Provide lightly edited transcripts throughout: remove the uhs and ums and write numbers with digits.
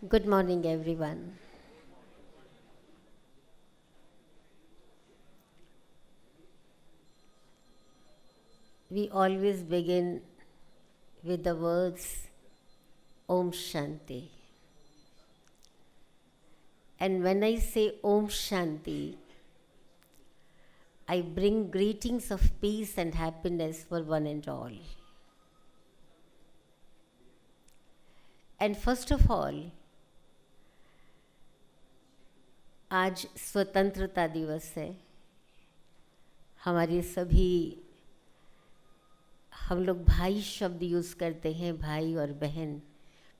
Good morning, everyone. We always begin with the words Om Shanti. And when I say Om Shanti, I bring greetings of peace and happiness for one and all. And first of all, आज स्वतंत्रता दिवस है. हमारे सभी हम लोग भाई शब्द यूज़ करते हैं, भाई और बहन,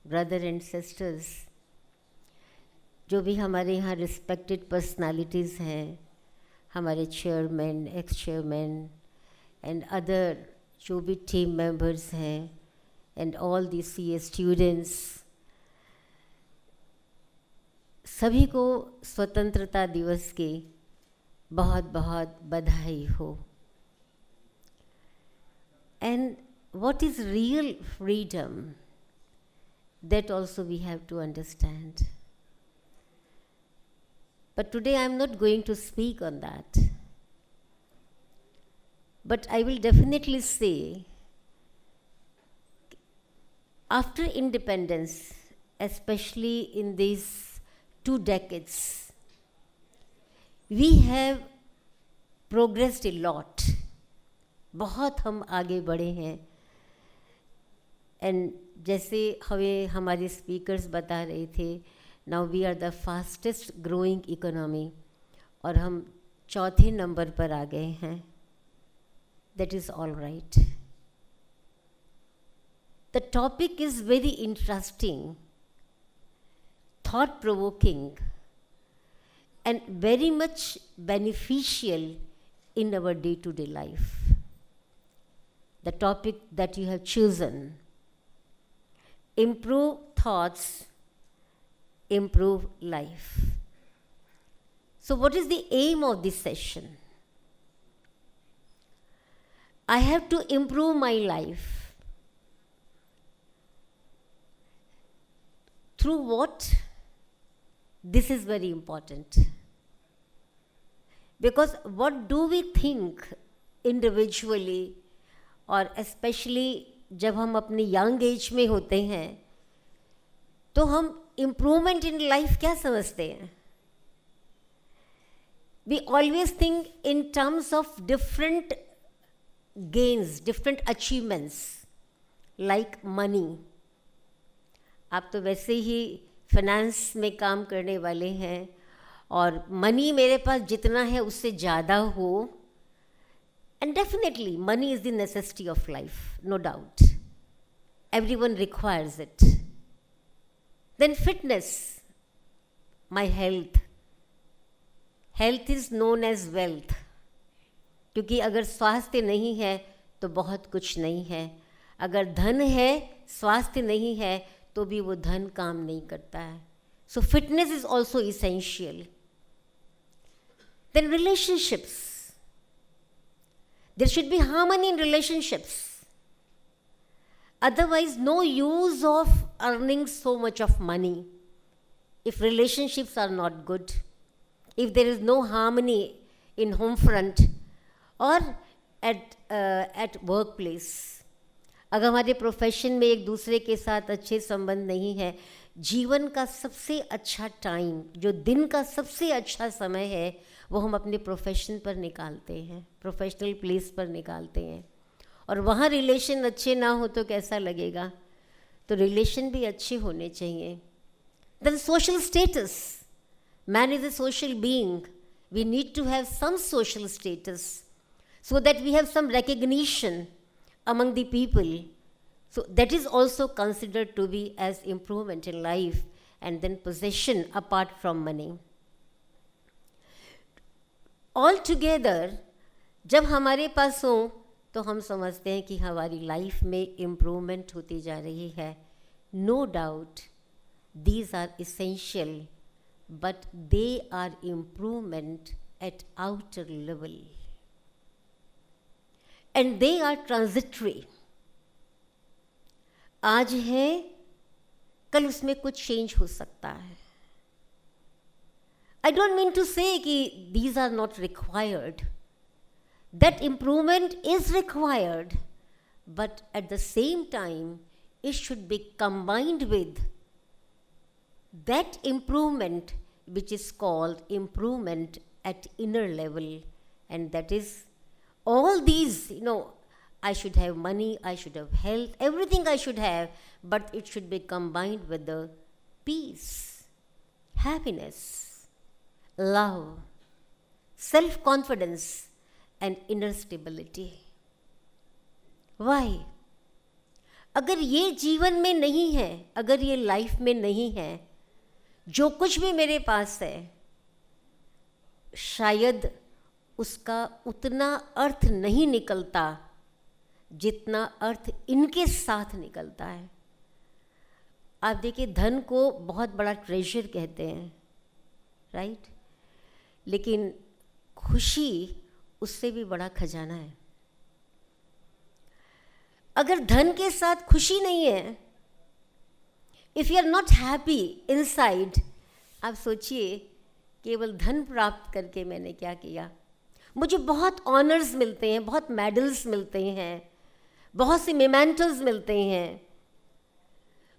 ब्रदर एंड सिस्टर्स. जो भी हमारे यहाँ रिस्पेक्टेड पर्सनालिटीज़ हैं, हमारे chairman, x chairman and other जो भी टीम मेंबर्स हैं and all the CA students, सभी को स्वतंत्रता दिवस की बहुत बहुत बधाई हो. And what is real freedom? That also we have to understand. But today I am not going to speak on that. But I will definitely say, after independence, especially in these 2 decades, we have progressed a lot. बहुत हम आगे बढ़े हैं. And जैसे हमें हमारे speakers बता रहे थे, now we are the fastest growing economy और हम 4थे नंबर पर आ गए हैं. That is all right. The topic is very interesting, thought provoking and very much beneficial in our day-to-day life. The topic that you have chosen, improve thoughts, improve life. So what is the aim of this session? I have to improve my life. Through what? This is very important. Because what do we think individually और especially जब हम अपने young age में होते हैं, तो हम improvement in life क्या समझते हैं? We always think in terms of different gains, different achievements, like money. आप तो वैसे ही finance में काम करने वाले हैं और मनी मेरे पास जितना है उससे ज़्यादा हो. And definitely money is the necessity of life, no doubt. Everyone requires it. Then fitness, my health. Health is known as wealth, क्योंकि अगर स्वास्थ्य नहीं है तो बहुत कुछ नहीं है. अगर धन है, स्वास्थ्य नहीं है, तो भी वो धन काम नहीं करता है. सो fitness is also essential. Then relationships. There should be harmony in relationships. Otherwise, no use of earning so much of money if relationships are not good, if there is no harmony in home front or at workplace. अगर हमारे profession में एक दूसरे के साथ अच्छे संबंध नहीं है, जीवन का सबसे अच्छा टाइम, जो दिन का सबसे अच्छा समय है, वो हम अपने प्रोफेशन पर निकालते हैं, प्रोफेशनल प्लेस पर निकालते हैं. और वहाँ रिलेशन अच्छे ना हो तो कैसा लगेगा? तो रिलेशन भी अच्छे होने चाहिए. Then social status. Man is a social being. We need to have some social status so that we have some recognition among the people. So that is also considered to be as improvement in life. And then possession apart from money. All together, जब हमारे पास हो तो हम समझते हैं कि हमारी life में इम्प्रूवमेंट होती जा रही है. No doubt these are essential, but they are improvement at outer level. And they are transitory. आज है कल उसमें कुछ चेंज हो सकता है. I don't mean to say कि these are not required. That improvement is required, but at the same time, it should be combined with that improvement which is called improvement at inner level, and that is all these, I should have money, I should have health, everything I should have, but it should be combined with the peace, happiness, love, self-confidence, and inner stability. Why? अगर ये जीवन में नहीं है, अगर ये life में नहीं है, जो कुछ भी मेरे पास है, शायद उसका उतना अर्थ नहीं निकलता जितना अर्थ इनके साथ निकलता है. आप देखिए, धन को बहुत बड़ा ट्रेजर कहते हैं, राइट? लेकिन खुशी उससे भी बड़ा खजाना है. अगर धन के साथ खुशी नहीं है, if you are not happy inside, आप सोचिए केवल धन प्राप्त करके मैंने क्या किया. मुझे बहुत ऑनर्स मिलते हैं, बहुत मेडल्स मिलते हैं, बहुत से मेमेंटोज मिलते हैं,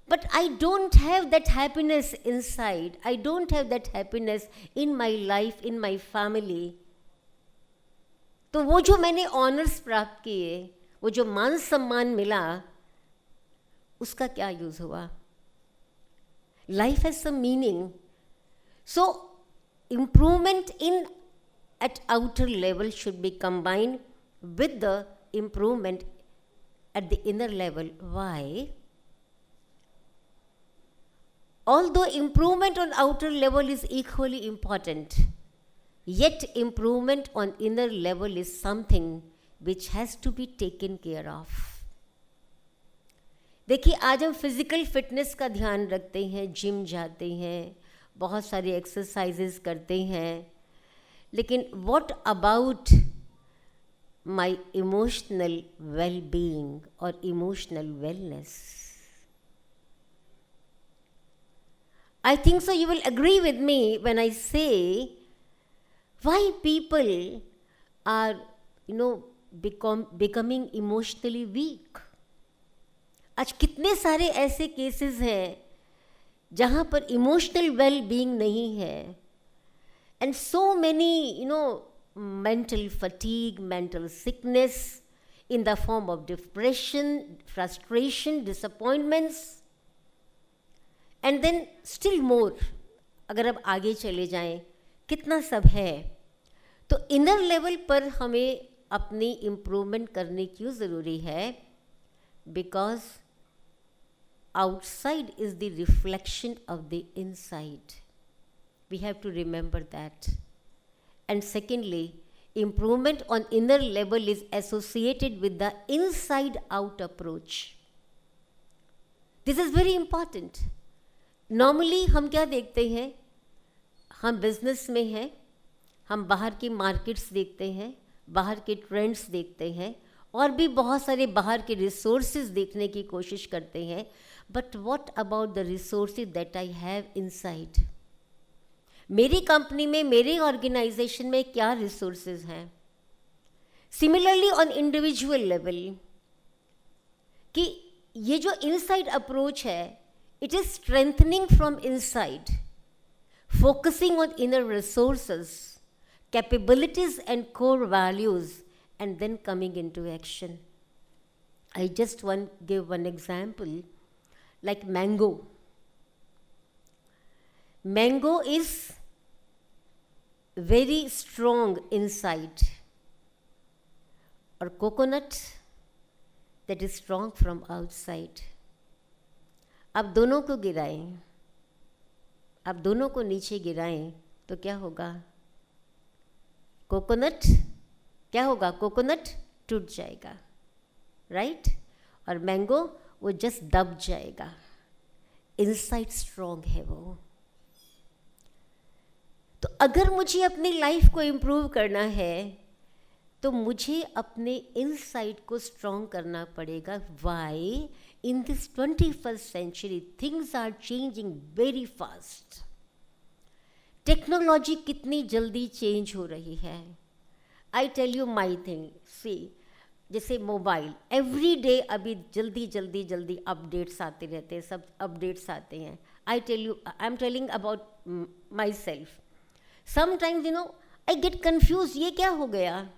but I don't have that happiness inside. I don't have that happiness in my life, in my family. तो वो जो मैंने ऑनर्स प्राप्त किए, वो जो मान सम्मान मिला, उसका क्या यूज़ हुआ? Life has some meaning. So improvement at outer level should be combined with the improvement at the inner level. Why? Although improvement on outer level is equally important, yet improvement on inner level is something which has to be taken care of. देखिए, आज हम physical fitness का ध्यान रखते हैं, gym जाते हैं, बहुत सारे एक्सरसाइजेस करते हैं, लेकिन what about my emotional well being और emotional wellness? I think so you will agree with me when I say why people are, becoming emotionally weak. आज कितने सारे ऐसे केसेस हैं जहाँ पर इमोशनल वेल बीइंग नहीं है, and so many, mental fatigue, mental sickness in the form of depression, frustration, disappointments, and then still more. अगर अब आगे चले जाएं, कितना सब है. तो इनर लेवल पर हमें अपनी इम्प्रूवमेंट करने क्यों ज़रूरी है? Because outside is the reflection of the inside. We have to remember that. And secondly, improvement on inner level is associated with the inside out approach. This is very important. Normally हम क्या देखते हैं? हम business में हैं, हम बाहर की मार्केट्स देखते हैं, बाहर के ट्रेंड्स देखते हैं, और भी बहुत सारे बाहर के रिसोर्सेज देखने की कोशिश करते हैं. But what about the resources that I have inside? मेरी कंपनी में, मेरे ऑर्गेनाइजेशन में क्या रिसोर्सेज हैं? सिमिलरली ऑन इंडिविजुअल लेवल, कि ये जो इनसाइड अप्रोच है, it is strengthening from inside, focusing on inner resources, capabilities and core values, and then coming into action. I just give one example, like mango. Mango is very strong inside, or coconut that is strong from outside. आप दोनों को गिराएं, आप दोनों को नीचे गिराएं तो क्या होगा? कोकोनट क्या होगा? कोकोनट टूट जाएगा, राइट? और मैंगो वो जस्ट दब जाएगा. इनसाइड स्ट्रॉन्ग है वो. तो अगर मुझे अपनी लाइफ को इम्प्रूव करना है, तो मुझे अपने इनसाइट को स्ट्रॉन्ग करना पड़ेगा. Why? In this 21st century things are changing very fast. Technology कितनी जल्दी चेंज हो रही है. I tell you my thing. See, जैसे मोबाइल एवरी डे अभी जल्दी जल्दी जल्दी अपडेट्स आते रहते हैं, सब अपडेट्स आते हैं. I tell you, I am telling about myself. Sometimes you know I get confuse, ये क्या हो गया.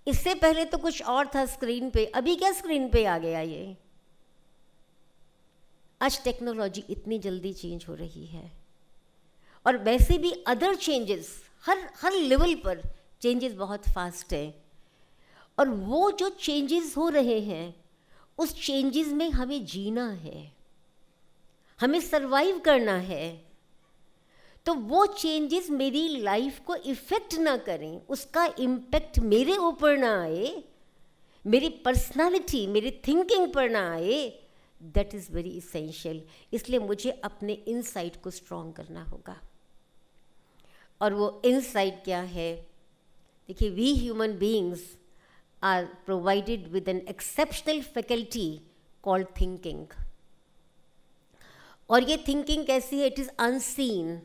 इससे पहले तो कुछ और था स्क्रीन पे, अभी क्या स्क्रीन पे आ गया ये. आज टेक्नोलॉजी इतनी जल्दी चेंज हो रही है. और वैसे भी अदर चेंजेस, हर लेवल पर चेंजेस बहुत फास्ट है. और वो जो चेंजेस हो रहे हैं, उस चेंजेस में हमें जीना है, हमें सरवाइव करना है. तो वो चेंजेस मेरी लाइफ को इफ़ेक्ट ना करें, उसका इम्पेक्ट मेरे ऊपर ना आए, मेरी पर्सनालिटी, मेरी थिंकिंग पर ना आए. That is very essential. इसलिए मुझे अपने इनसाइट को स्ट्रॉन्ग करना होगा. और वो इनसाइट क्या है? देखिए, we human beings are provided with an exceptional faculty called thinking. और ये थिंकिंग कैसी है? It is unseen,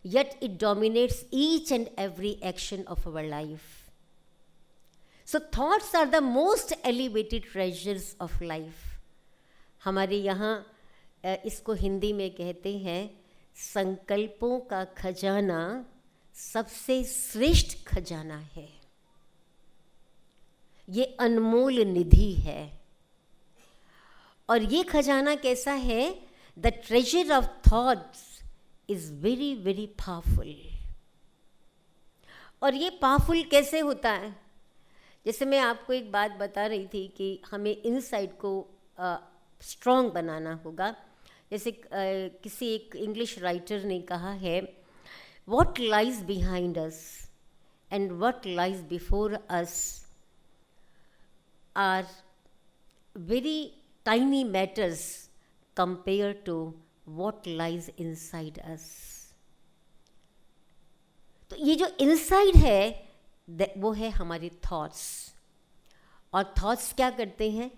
yet it dominates each and every action of our life. So thoughts are the most elevated treasures of life. हमारे यहाँ इसको हिंदी में कहते हैं संकल्पों का खजाना सबसे श्रेष्ठ खजाना है. ये अनमोल निधि है. और ये खजाना कैसा है? The treasure of thoughts is very very powerful. और ये पावरफुल कैसे होता है? जैसे मैं आपको एक बात बता रही थी कि हमें इनसाइट को स्ट्रॉन्ग बनाना होगा. जैसे किसी एक इंग्लिश राइटर ने कहा है, what lies behind us and what lies before us are very tiny matters compared to what lies inside us. तो ये जो इनसाइड है वो है हमारे थॉट्स. और थॉट्स क्या करते हैं?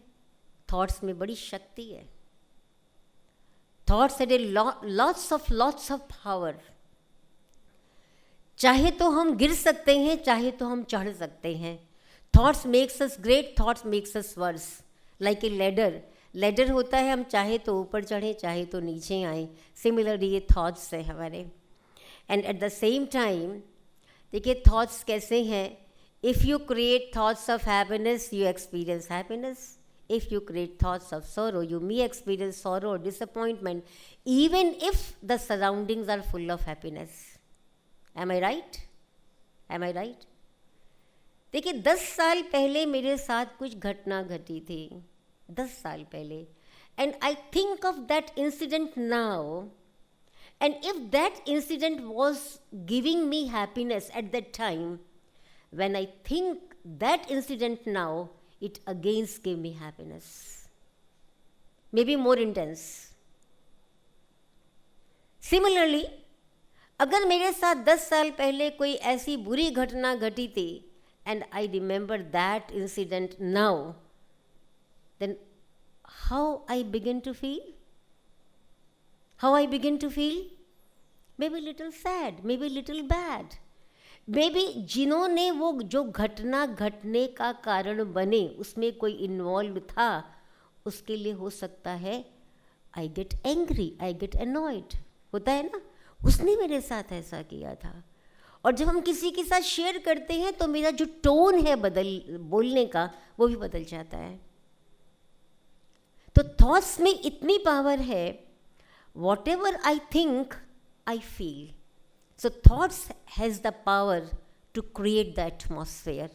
थॉट्स में बड़ी शक्ति है. Thoughts had a lots of power. चाहे तो हम गिर सकते हैं, चाहे तो हम चढ़ सकते हैं. Thoughts makes us great, thoughts makes us worse. Like a ladder होता है, हम चाहे तो ऊपर चढ़ें, चाहे तो नीचे आएँ. सिमिलरली ये थॉट्स हैं हमारे. And at the same time देखिए थॉट्स कैसे हैं. If you create thoughts of happiness you experience happiness. If you create thoughts of sorrow you may experience sorrow or disappointment even if the surroundings are full of happiness. Am I right? Am I right? देखिए 10 साल पहले मेरे साथ कुछ घटना घटी थी, 10 साल पहले. And I think of that incident now, and if that incident was giving me happiness at that time, when I think that incident now, it against give me happiness, may be more intense. Similarly अगर मेरे साथ 10 साल पहले कोई ऐसी बुरी घटना घटी थी, and I remember that incident now, then how I begin to feel? How I begin to feel? Maybe little sad, maybe little bad. Maybe जिन्होंने वो जो घटना घटने का कारण बने उसमें कोई इन्वॉल्व था, उसके लिए हो सकता है I get angry, I get annoyed. होता है ना, उसने मेरे साथ ऐसा किया था. और जब हम किसी के साथ शेयर करते हैं तो मेरा जो टोन है बोलने का वो भी बदल जाता है. तो थॉट्स में इतनी पावर है. Whatever I think I feel. So thoughts has the power to create the atmosphere.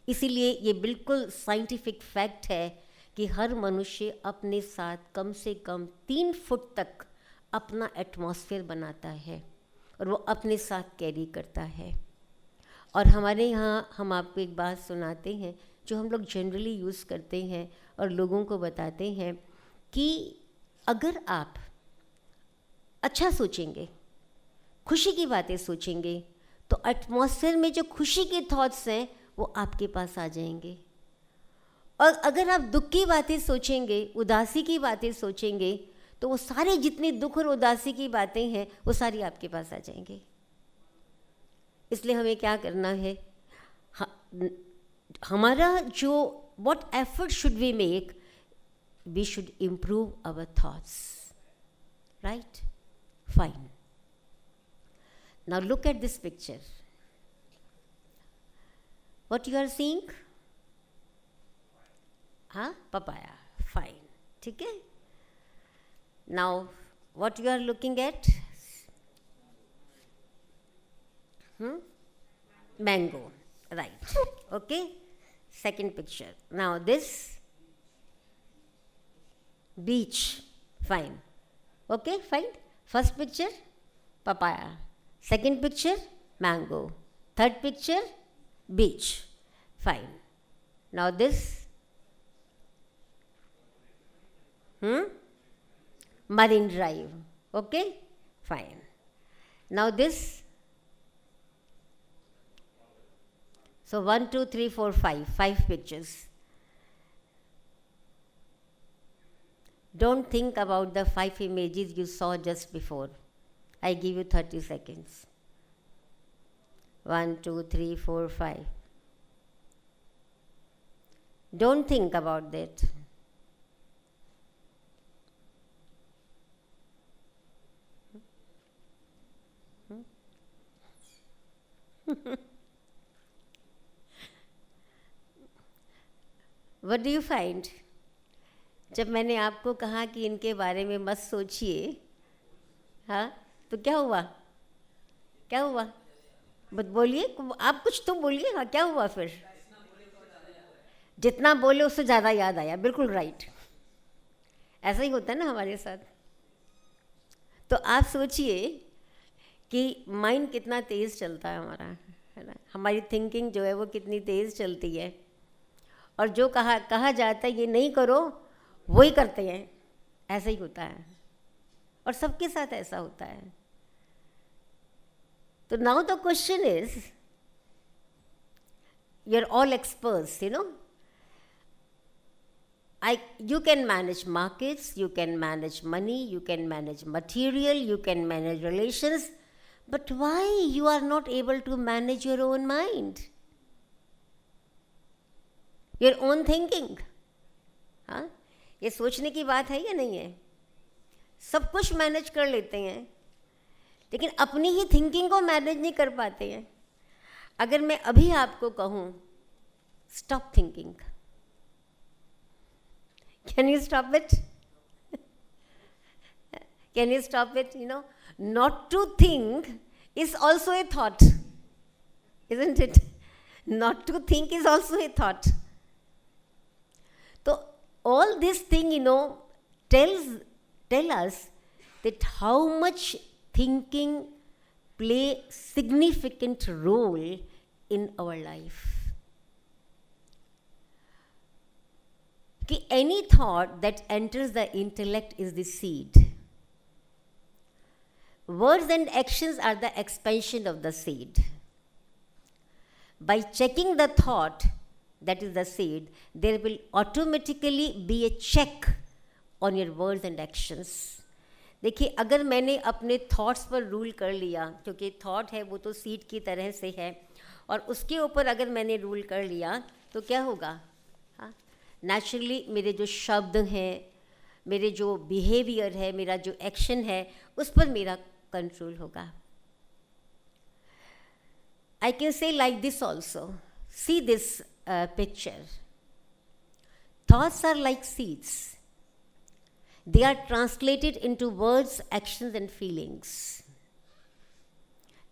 इसीलिए ये बिल्कुल साइंटिफिक फैक्ट है कि हर मनुष्य अपने साथ कम से कम 3 फुट तक अपना एटमॉस्फेयर बनाता है और वो अपने साथ कैरी करता है. और हमारे यहाँ हम आपको एक बात सुनाते हैं जो हम लोग जनरली यूज़ करते हैं और लोगों को बताते हैं कि अगर आप अच्छा सोचेंगे, खुशी की बातें सोचेंगे, तो एटमॉस्फेयर में जो खुशी के थॉट्स हैं वो आपके पास आ जाएंगे। और अगर आप दुख की बातें सोचेंगे, उदासी की बातें सोचेंगे, तो वो सारे जितने दुख और उदासी की बातें हैं वो सारी आपके पास आ जाएंगे। इसलिए हमें क्या करना है, हमारा जो what effort should we make, we should improve our thoughts, right? Fine. Now look at this picture. What you are seeing? Papaya. Fine. ठीक है? Now what you are looking at? Mango. Right. Okay? Second picture. Now this beach. Fine. Okay, fine. First picture, papaya. Second picture, mango. Third picture, beach. Fine. Now this Marine Drive. Okay, fine. Now this. So 1, 2, 3, 4, 5. 5 pictures. Don't think about the 5 images you saw just before. I give you 30 seconds. 1, 2, 3, 4, 5. Don't think about that. What do you find? जब मैंने आपको कहा कि इनके बारे में मत सोचिए, हाँ, तो क्या हुआ? क्या हुआ? बट बोलिए, आप कुछ तो बोलिए, हाँ, क्या हुआ फिर? जितना बोले उससे ज़्यादा याद आया। बिल्कुल राइट, ऐसा ही होता है ना हमारे साथ। तो आप सोचिए कि माइंड कितना तेज़ चलता है हमारा, है ना? हमारी थिंकिंग जो है वो कितनी तेज़ चलती है, और जो कहा जाता है ये नहीं करो, वही करते हैं। ऐसा ही होता है, और सबके साथ ऐसा होता है। तो now the question is, you are all experts, you know, you can manage markets, you can manage money, you can manage material, you can manage relations, but why you are not able to manage your own mind, your own thinking? हाँ, ये सोचने की बात है या नहीं है? सब कुछ मैनेज कर लेते हैं, लेकिन अपनी ही थिंकिंग को मैनेज नहीं कर पाते हैं। अगर मैं अभी आपको कहूँ stop thinking, can you stop it? Can you stop it? You know, not to think is also a thought, isn't it? Not to think is also a thought. So all this thing, you know, tell us that how much thinking play significant role in our life. कि any thought that enters the intellect is the seed. Words and actions are the expansion of the seed. By checking the thought, that is the seed, there will automatically be a check on your words and actions. देखिए, अगर मैंने अपने thoughts पर rule कर लिया, क्योंकि thought है वो तो सीड की तरह से है, और उसके ऊपर अगर मैंने रूल कर लिया तो क्या होगा? नेचुरली मेरे जो शब्द हैं, मेरे जो बिहेवियर है, मेरा जो एक्शन है, उस पर मेरा कंट्रोल होगा। I can say like this also, see this picture, thoughts are like seeds, they are translated into words, actions and feelings.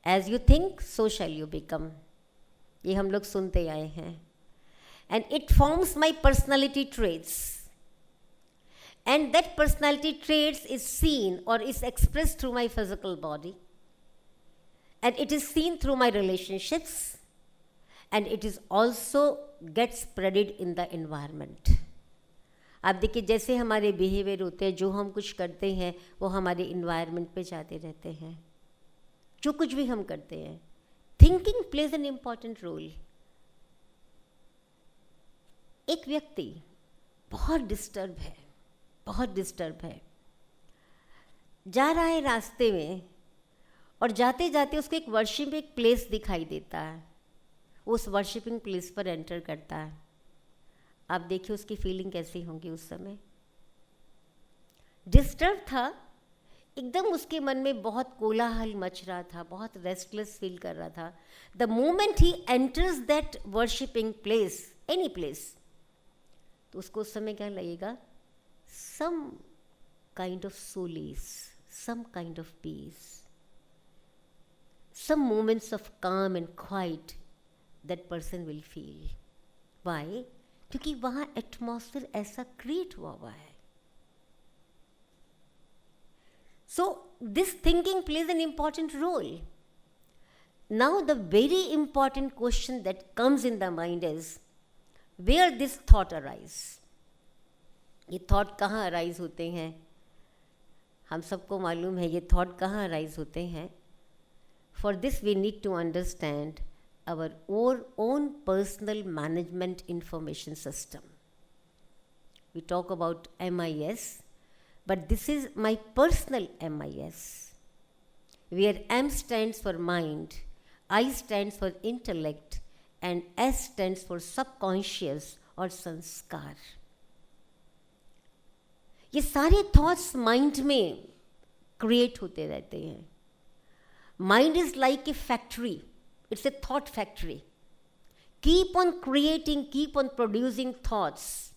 As you think so shall you become, ये हम लोग सुनते आए हैं। And it forms my personality traits, and that personality traits is seen or is expressed through my physical body, and it is seen through my relationships, and it is also gets spreaded in the environment. आप देखिए, जैसे हमारे behaviour होते हैं, जो हम कुछ करते हैं वो हमारे इन्वायरमेंट पे जाते रहते हैं। जो कुछ भी हम करते हैं, thinking plays an important role. एक व्यक्ति बहुत डिस्टर्ब है, जा रहा है रास्ते में और जाते जाते उसको एक वर्शिपिंग प्लेस दिखाई देता है, उस वर्शिपिंग प्लेस पर एंटर करता है। आप देखिए उसकी फीलिंग कैसी होंगी उस समय। डिस्टर्ब था, एकदम उसके मन में बहुत कोलाहल मच रहा था, बहुत रेस्टलेस फील कर रहा था। The moment he enters that worshipping place, any place, तो उसको उस समय क्या लगेगा? Some kind of solace, some kind of peace, some moments of calm and quiet that person will feel. Why? क्योंकि वहाँ एटमॉस्फेयर ऐसा क्रिएट हुआ है। So this thinking plays an important role. Now the very important question that comes in the mind is where this thought arise. ये thought कहाँ arise होते हैं? हम सबको मालूम है ये thought कहाँ arise होते हैं। For this we need to understand our own personal management information system. We talk about MIS, but this is my personal MIS, where M stands for mind, I stands for intellect, and S stands for subconscious or संस्कार। ये सारे thoughts mind में create होते रहते हैं। Mind is like a factory. It's a thought factory. Keep on creating, keep on producing thoughts.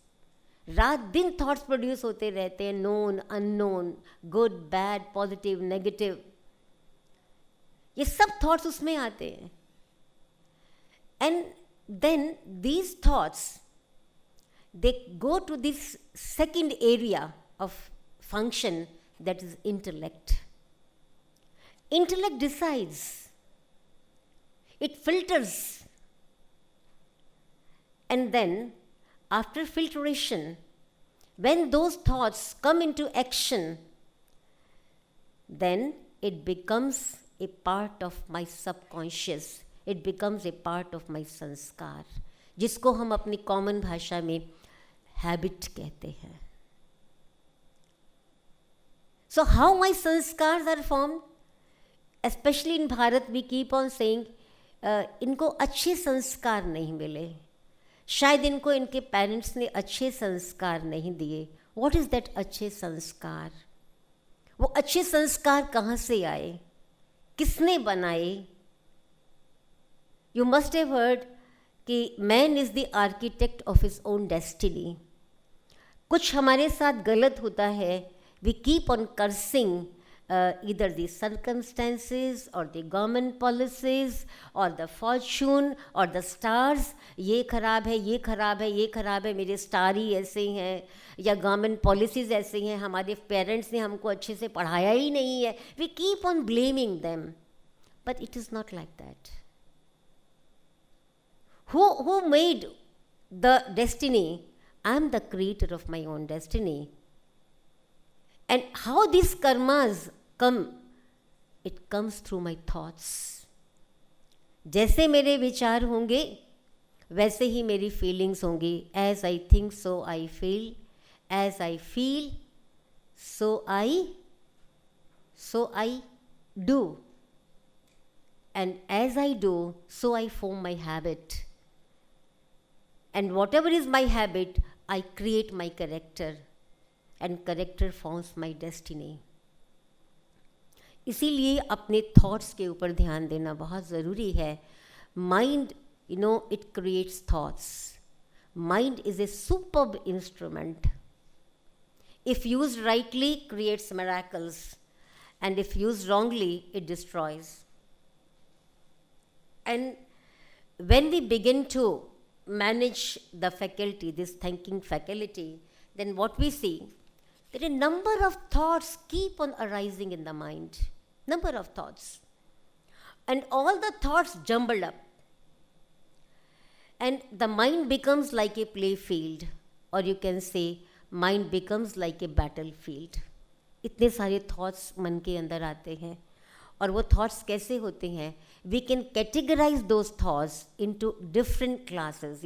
रात दिन thoughts produce होते रहते हैं, known, unknown, good, bad, positive, negative. ये सब thoughts उसमें आते हैं. And then these thoughts, they go to this second area of function, that is intellect. Intellect decides, it filters, and then after filtration, when those thoughts come into action, then it becomes a part of my subconscious, it becomes a part of my संस्कार, जिसको हम अपनी common भाषा में habit कहते हैं। So how my sanskars are formed? Especially in Bharat, we keep on saying, इनको अच्छे संस्कार नहीं मिले, शायद इनको इनके पेरेंट्स ने अच्छे संस्कार नहीं दिए। What is that अच्छे संस्कार? वो अच्छे संस्कार कहाँ से आए, किसने बनाए? You must have heard कि man is the architect of his own destiny. कुछ हमारे साथ गलत होता है, we keep on cursing either the circumstances or the government policies or the fortune or the stars. ये खराब है, ये खराब है, ये खराब है, मेरे स्टार ही ऐसे हैं, या गवर्नमेंट पॉलिसीज़ ऐसे हैं, हमारे पेरेंट्स ने हमको अच्छे से पढ़ाया ही नहीं है. We keep on blaming them, but it is not like that. Who made the destiny? I am the creator of my own destiny. And how these karmas come? It comes through my thoughts. जैसे मेरे विचार होंगे वैसे ही मेरी feelings होंगी. As I think, so I feel. As I feel, so I do. And as I do, so I form my habit. And whatever is my habit, I create my character. And character forms my destiny. इसीलिए अपने thoughts के ऊपर ध्यान देना बहुत ज़रूरी है. Mind, it creates thoughts. Mind is a superb instrument. If used rightly, creates miracles. And if used wrongly, it destroys. And when we begin to manage the faculty, this thinking faculty, then what we see, that a number of thoughts keep on arising in the mind. Number of thoughts. And all the thoughts jumbled up. And the mind becomes like a play field. Or you can say, mind becomes like a battlefield. इतने सारे thoughts मन के अंदर आते हैं. और वो thoughts कैसे होते हैं? We can categorize those thoughts into different classes,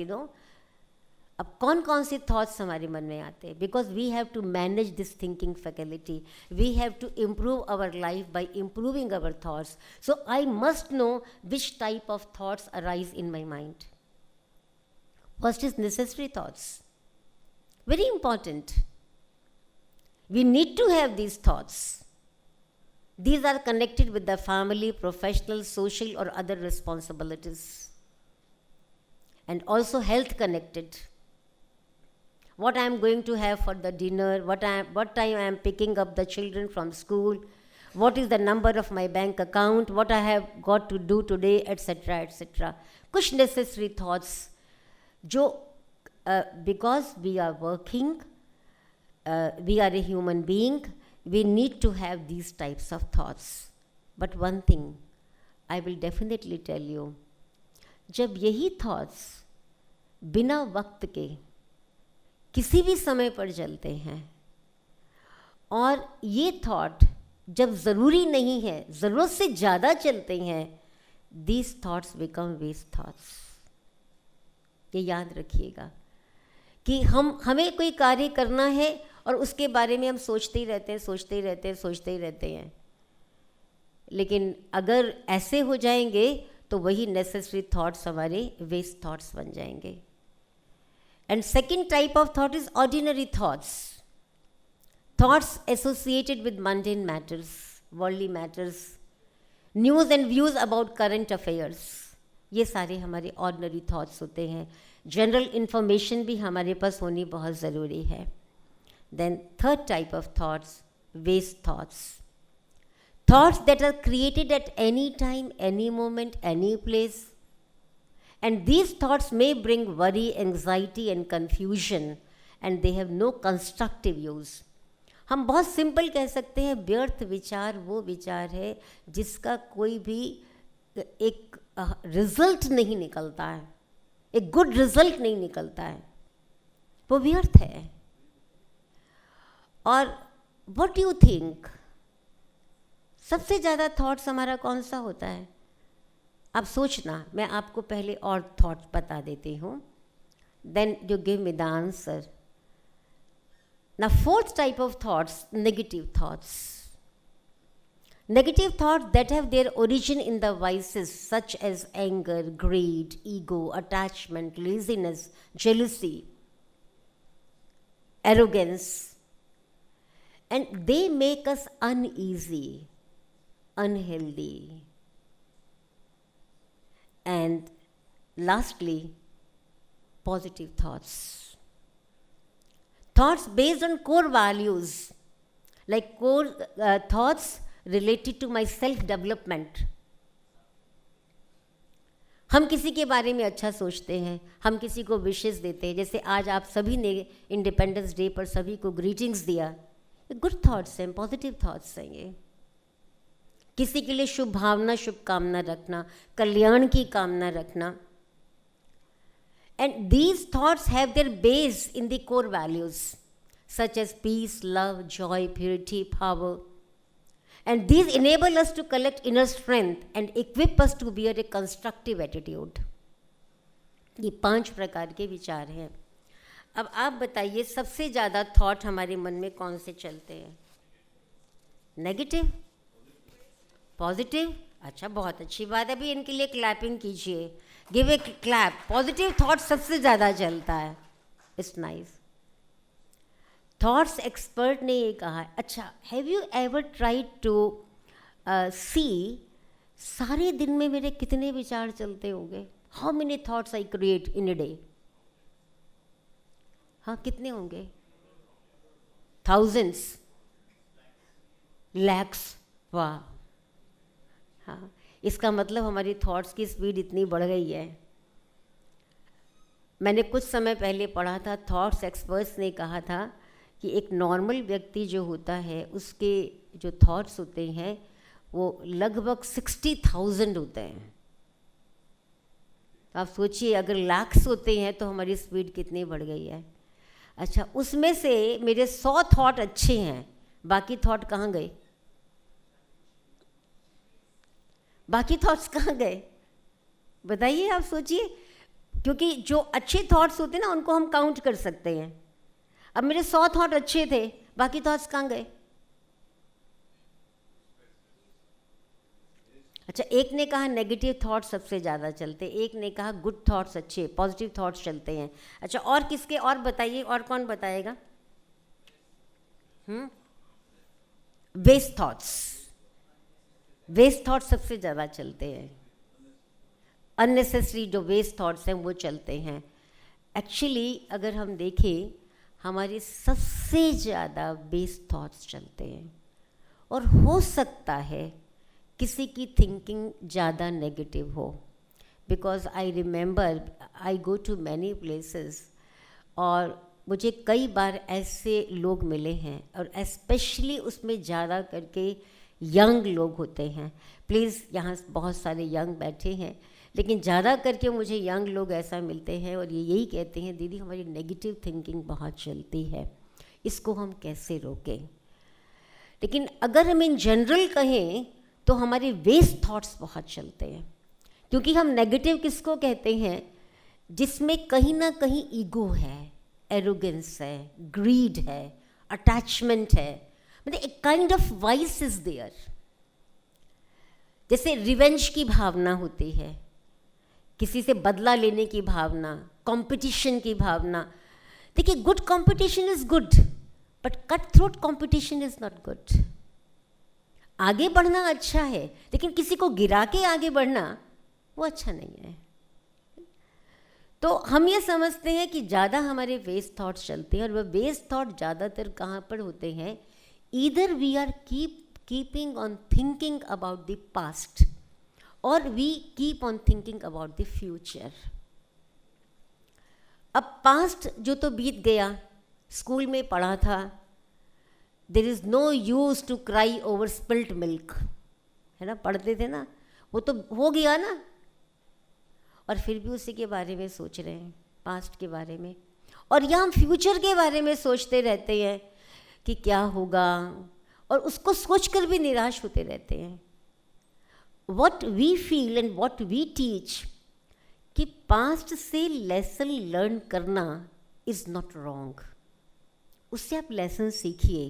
अब कौन कौन से थॉट्स हमारे मन में आते हैं? Because we have to manage this thinking faculty, we have to improve our life by improving our thoughts. So I must know which type of thoughts arise in my mind. First is necessary thoughts, very important. We need to have these thoughts. These are connected with the family, professional, social or other responsibilities, and also health connected. What I am going to have for the dinner, what time I am picking up the children from school, what is the number of my bank account, what I have got to do today, etc. etc. कुछ necessary thoughts जो because we are working, we are a human being, we need to have these types of thoughts. But one thing I will definitely tell you, जब यही thoughts बिना वक्त के किसी भी समय पर चलते हैं और ये thought जब ज़रूरी नहीं है, ज़रूरत से ज़्यादा चलते हैं, these thoughts become waste thoughts. ये याद रखिएगा कि हमें कोई कार्य करना है और उसके बारे में हम सोचते ही रहते हैं. लेकिन अगर ऐसे हो जाएंगे तो वही नेसेसरी थॉट्स हमारे वेस्ट थॉट्स बन जाएंगे. And second type of thought is ordinary thoughts associated with mundane matters, worldly matters, news and views about current affairs. ये सारे हमारे ऑर्डिनरी थॉट्स होते हैं. जनरल इन्फॉर्मेशन भी हमारे पास होनी बहुत ज़रूरी है. Then third type of thoughts, waste thoughts that are created at any time, any moment, any place. And these thoughts may bring worry, anxiety and confusion, and they have no constructive use. हम बहुत simple कह सकते हैं, व्यर्थ विचार वो विचार है जिसका कोई भी एक रिजल्ट नहीं निकलता है, एक गुड रिजल्ट नहीं निकलता है, वो व्यर्थ है. और व्हाट यू थिंक, सबसे ज़्यादा थॉट्स हमारा कौन सा होता है? आप सोचना, मैं आपको पहले और थॉट्स बता देती हूँ, then you give me the answer. Now fourth type of thoughts, negative thoughts. Negative thoughts that have their origin in the vices such as anger, greed, ego, attachment, laziness, jealousy, arrogance, and they make us uneasy, unhealthy. And lastly, positive thoughts. Thoughts based on core values, like core thoughts related to my self-development. हम किसी के बारे में अच्छा सोचते हैं, हम किसी को विशेष देते हैं. जैसे आज आप सभी ने इंडिपेंडेंस डे पर सभी को ग्रीटिंग्स दिया, गुड थॉट्स हैं, पॉजिटिव थॉट्स हैं. ये किसी के लिए शुभ भावना, शुभकामना रखना, कल्याण की कामना रखना. And these thoughts have their base in the core values such as peace, love, joy, purity, power. And these enable us to collect inner strength and equip us to bear a constructive attitude. ये 5 प्रकार के विचार हैं. अब आप बताइए, सबसे ज़्यादा थॉट हमारे मन में कौन से चलते हैं? Negative, positive? अच्छा, बहुत अच्छी बात है. अभी इनके लिए क्लैपिंग कीजिए, give a clap. Positive thought सबसे ज़्यादा चलता है. It's nice. थॉट्स एक्सपर्ट ने ये कहा. अच्छा, have you ever tried to see सारे दिन में मेरे कितने विचार चलते होंगे? How many thoughts I create in a day? हाँ, कितने होंगे? थाउजेंड्स, लैक्स. वाह. हाँ, इसका मतलब हमारी थॉट्स की स्पीड इतनी बढ़ गई है. मैंने कुछ समय पहले पढ़ा था, थॉट्स एक्सपर्ट्स ने कहा था कि एक नॉर्मल व्यक्ति जो होता है उसके जो थॉट्स होते हैं वो लगभग 60,000 होते हैं. तो आप सोचिए, अगर लाख्स होते हैं तो हमारी स्पीड कितनी बढ़ गई है. अच्छा, उसमें से मेरे 100 थॉट अच्छे हैं, बाकी थॉट कहाँ गए? बाकी थॉट्स कहाँ गए? बताइए, आप सोचिए क्योंकि जो अच्छे थॉट्स होते हैं ना उनको हम काउंट कर सकते हैं। अब मेरे 100 थॉट अच्छे थे, बाकी थॉट्स कहाँ गए? अच्छा, एक ने कहा नेगेटिव थॉट्स सबसे ज़्यादा चलते, एक ने कहा गुड थॉट्स अच्छे, पॉजिटिव थॉट्स चलते हैं। अच्छा, और किसके, और बताइए, और कौन बताएगा? वेस्ट थॉट्स, वेस्ट थॉट्स सबसे ज़्यादा चलते हैं। अननेसेसरी जो वेस्ट थॉट्स हैं वो चलते हैं। एक्चुअली अगर हम देखें, हमारे सबसे ज़्यादा वेस्ट थॉट्स चलते हैं। और हो सकता है किसी की थिंकिंग ज़्यादा नेगेटिव हो, because I remember I go to many places, और मुझे कई बार ऐसे लोग मिले हैं, और स्पेशली उसमें ज़्यादा करके यंग लोग होते हैं। प्लीज़, यहाँ बहुत सारे यंग बैठे हैं, लेकिन ज़्यादा करके मुझे यंग लोग ऐसा मिलते हैं और ये यही कहते हैं, दीदी हमारी नेगेटिव थिंकिंग बहुत चलती है, इसको हम कैसे रोकें। लेकिन अगर हम इन जनरल कहें तो हमारे वेस्ट थॉट्स बहुत चलते हैं, क्योंकि हम नेगेटिव किसको कहते हैं? जिसमें कहीं ना कहीं ईगो है, एरोगेंस है, ग्रीड है, अटैचमेंट है, मतलब एक kind of vice is there. जैसे रिवेंज की भावना होती है, किसी से बदला लेने की भावना, कंपटीशन की भावना। देखिए, good competition is good, but cut throat competition is not good. आगे बढ़ना अच्छा है, लेकिन किसी को गिरा के आगे बढ़ना वो अच्छा नहीं है। तो हम ये समझते हैं कि ज़्यादा हमारे वेस्ट थॉट्स चलते हैं, और वह वेस्ट थॉट ज़्यादातर कहाँ पर होते हैं? Either we are keeping on thinking about the past, और we keep on thinking about the future. अब पास्ट जो तो बीत गया, स्कूल में पढ़ा था, there is no use to cry over spilt milk, है ना, पढ़ते थे ना, वो तो हो गया ना, और फिर भी उसी के बारे में सोच रहे हैं, पास्ट के बारे में। और यहाँ हम फ्यूचर के बारे में सोचते रहते हैं कि क्या होगा, और उसको सोच कर भी निराश होते रहते हैं। What we feel and what we teach, कि पास्ट से लेसन लर्न करना इज़ नॉट रॉन्ग, उससे आप लेसन सीखिए।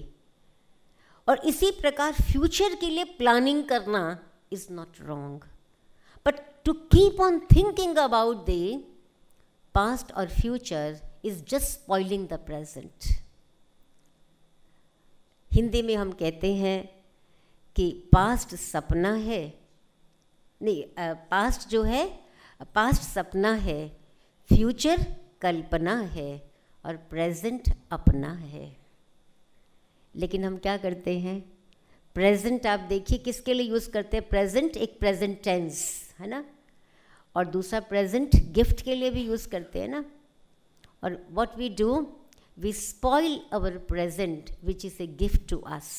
और इसी प्रकार फ्यूचर के लिए प्लानिंग करना is not wrong, but to keep on thinking about the past और future is just spoiling the present. Hindi में हम कहते हैं कि पास्ट सपना है, नहीं, पास्ट जो है, पास्ट सपना है, फ्यूचर कल्पना है, और प्रेजेंट अपना है। लेकिन हम क्या करते हैं? प्रेजेंट आप देखिए किसके लिए यूज़ करते हैं? प्रेजेंट एक प्रेजेंट टेंस है ना, और दूसरा प्रेजेंट गिफ्ट के लिए भी यूज़ करते हैं ना। और what we do, we spoil our present which is a gift to us.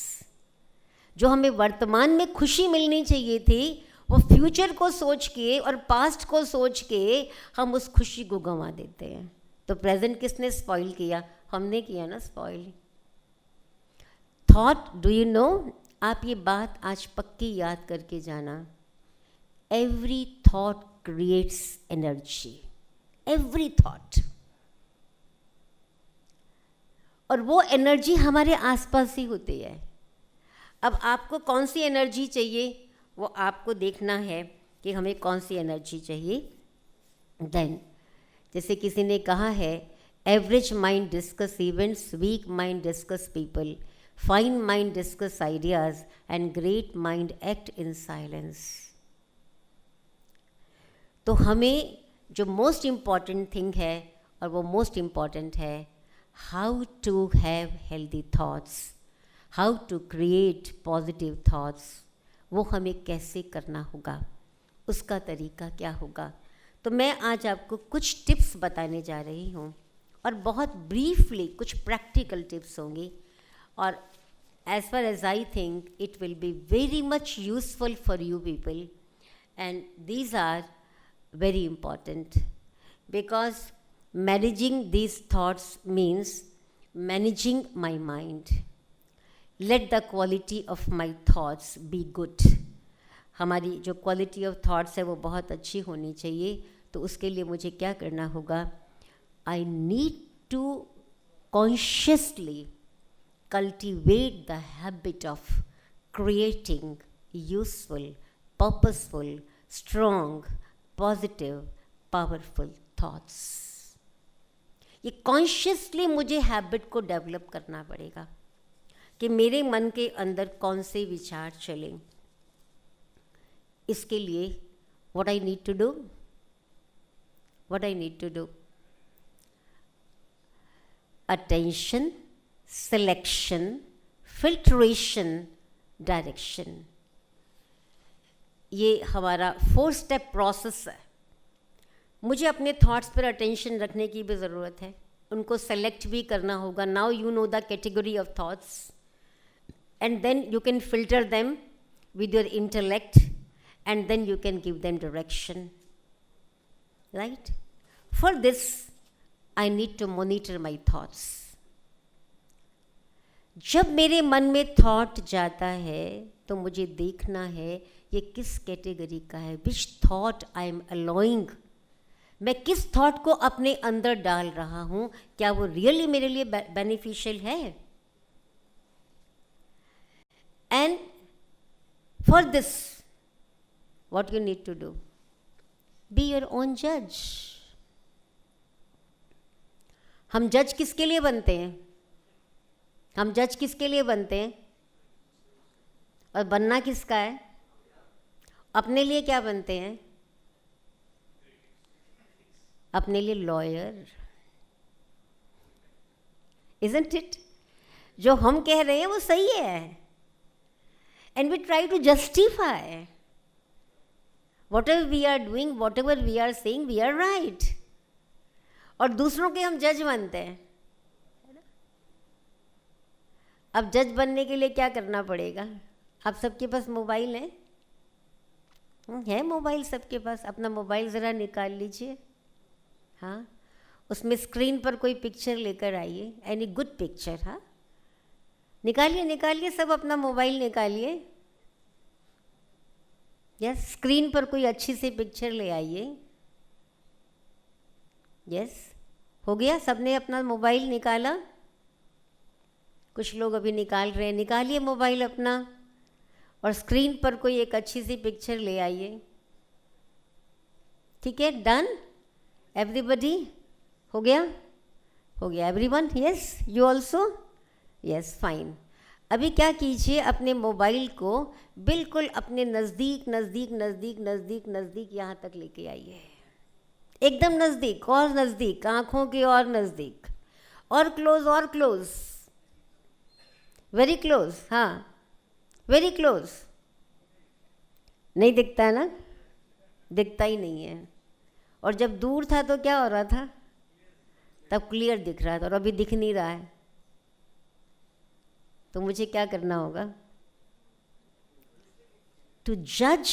जो हमें वर्तमान में खुशी मिलनी चाहिए थी, वो फ्यूचर को सोच के और पास्ट को सोच के हम उस खुशी को गंवा देते हैं। तो प्रेजेंट किसने स्पॉइल किया? हमने किया ना spoil. Thought, do you know, आप ये बात आज पक्की याद करके जाना, every thought creates energy, every thought. और वो एनर्जी हमारे आसपास ही होती है। अब आपको कौन सी एनर्जी चाहिए, वो आपको देखना है कि हमें कौन सी एनर्जी चाहिए। देन जैसे किसी ने कहा है, average mind discuss events, weak mind discuss people, fine mind discuss ideas, and great mind act in silence. तो हमें जो मोस्ट इम्पॉर्टेंट थिंग है, और वो मोस्ट इम्पॉर्टेंट है, how to have healthy thoughts, how to create positive thoughts, वो हमें कैसे करना होगा, उसका तरीका क्या होगा। तो मैं आज आपको कुछ टिप्स बताने जा रही हूँ, और बहुत ब्रीफली कुछ प्रैक्टिकल टिप्स होंगी, और as far as I think it will be very much useful for you people, and these are very important, because managing these thoughts means managing my mind. Let the quality of my thoughts be good. हमारी जो quality of thoughts है वो बहुत अच्छी होनी चाहिए, तो तो उसके लिए मुझे क्या करना होगा? I need to consciously cultivate the habit of creating useful, purposeful, strong, positive, powerful thoughts. ये कॉन्शियसली मुझे हैबिट को डेवलप करना पड़ेगा कि मेरे मन के अंदर कौन से विचार चलें. इसके लिए what I need to do? What I need to do? Attention, selection, filtration, direction. ये हमारा 4 स्टेप प्रोसेस है. मुझे अपने थॉट्स पर अटेंशन रखने की भी ज़रूरत है, उनको सेलेक्ट भी करना होगा. Now you know the category of thoughts and then you can filter them with your intellect and then you can give them direction. Right? For this I need to monitor my thoughts. जब मेरे मन में thought जाता है तो मुझे देखना है ये किस कैटेगरी का है. Which thought I am allowing. मैं किस थॉट को अपने अंदर डाल रहा हूँ, क्या वो रियली मेरे लिए बेनिफिशियल है. And for this what you need to do, be your own जज. हम जज किसके लिए बनते हैं? हम जज किसके लिए बनते हैं? और बनना किसका है? अपने लिए क्या बनते हैं? अपने लिए लॉयर. Isn't it? जो हम कह रहे हैं वो सही है and we try to justify whatever we are doing, whatever we are saying, we are right. और दूसरों के हम जज बनते हैं. अब जज बनने के लिए क्या करना पड़ेगा? आप सबके पास मोबाइल है मोबाइल सबके पास. अपना मोबाइल ज़रा निकाल लीजिए. हाँ, उसमें स्क्रीन पर कोई पिक्चर लेकर आइए, एनी गुड पिक्चर. हाँ, निकालिए सब अपना मोबाइल निकालिए. यस, स्क्रीन पर कोई अच्छी सी पिक्चर ले आइए. यस, हो गया? सबने अपना मोबाइल निकाला? कुछ लोग अभी निकाल रहे हैं. निकालिए मोबाइल अपना और स्क्रीन पर कोई एक अच्छी सी पिक्चर ले आइए. ठीक है, डन? एवरीबडी? हो गया everyone? Yes, you also? Yes, fine. अभी क्या कीजिए, अपने मोबाइल को बिल्कुल अपने नज़दीक यहाँ तक लेके आइए. एकदम नज़दीक, और नज़दीक, आँखों के और नज़दीक, और क्लोज, वेरी क्लोज. हाँ, वेरी क्लोज. नहीं दिखता है ना? दिखता ही नहीं है. और जब दूर था तो क्या हो रहा था? तब क्लियर दिख रहा था, और अभी दिख नहीं रहा है. तो मुझे क्या करना होगा? टू जज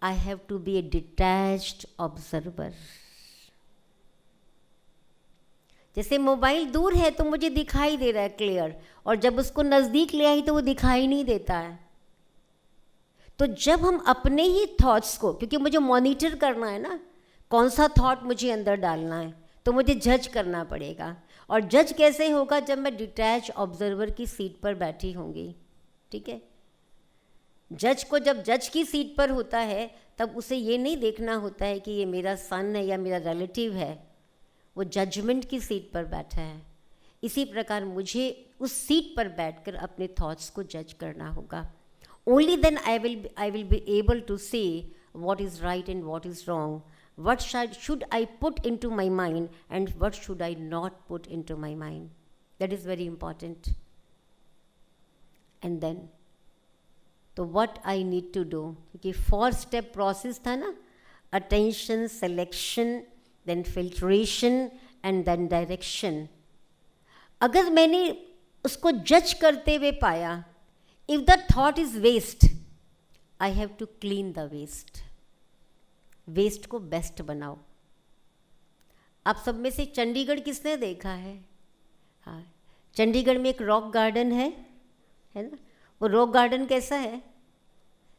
I have to be a detached observer. जैसे मोबाइल दूर है तो मुझे दिखाई दे रहा है क्लियर, और जब उसको नज़दीक ले आई तो वो दिखाई नहीं देता है. तो जब हम अपने ही थॉट्स को, क्योंकि मुझे मॉनिटर करना है ना, कौन सा थॉट मुझे अंदर डालना है, तो मुझे जज करना पड़ेगा. और जज कैसे होगा? जब मैं डिटैच ऑब्जर्वर की सीट पर बैठी होंगी. ठीक है? जज को जब जज की सीट पर होता है तब उसे ये नहीं देखना होता है कि ये मेरा सन है या मेरा रिलेटिव है. वो जजमेंट की सीट पर बैठा है. इसी प्रकार मुझे उस सीट पर बैठकर अपने थॉट्स को जज करना होगा. Only then I will be able to say what is right and what is wrong, what should I put into my mind and what should I not put into my mind. That is very important. And then तो what I need to do, क्योंकि 4 step process था ना, attention, selection, then filtration and then direction. अगर मैंने उसको जज करते हुए पाया, if the thought is waste, I have to clean the waste. Waste को बेस्ट बनाओ. आप सब में से चंडीगढ़ किसने देखा है? हाँ, चंडीगढ़ में एक रॉक गार्डन है ना? वो रॉक गार्डन कैसा है?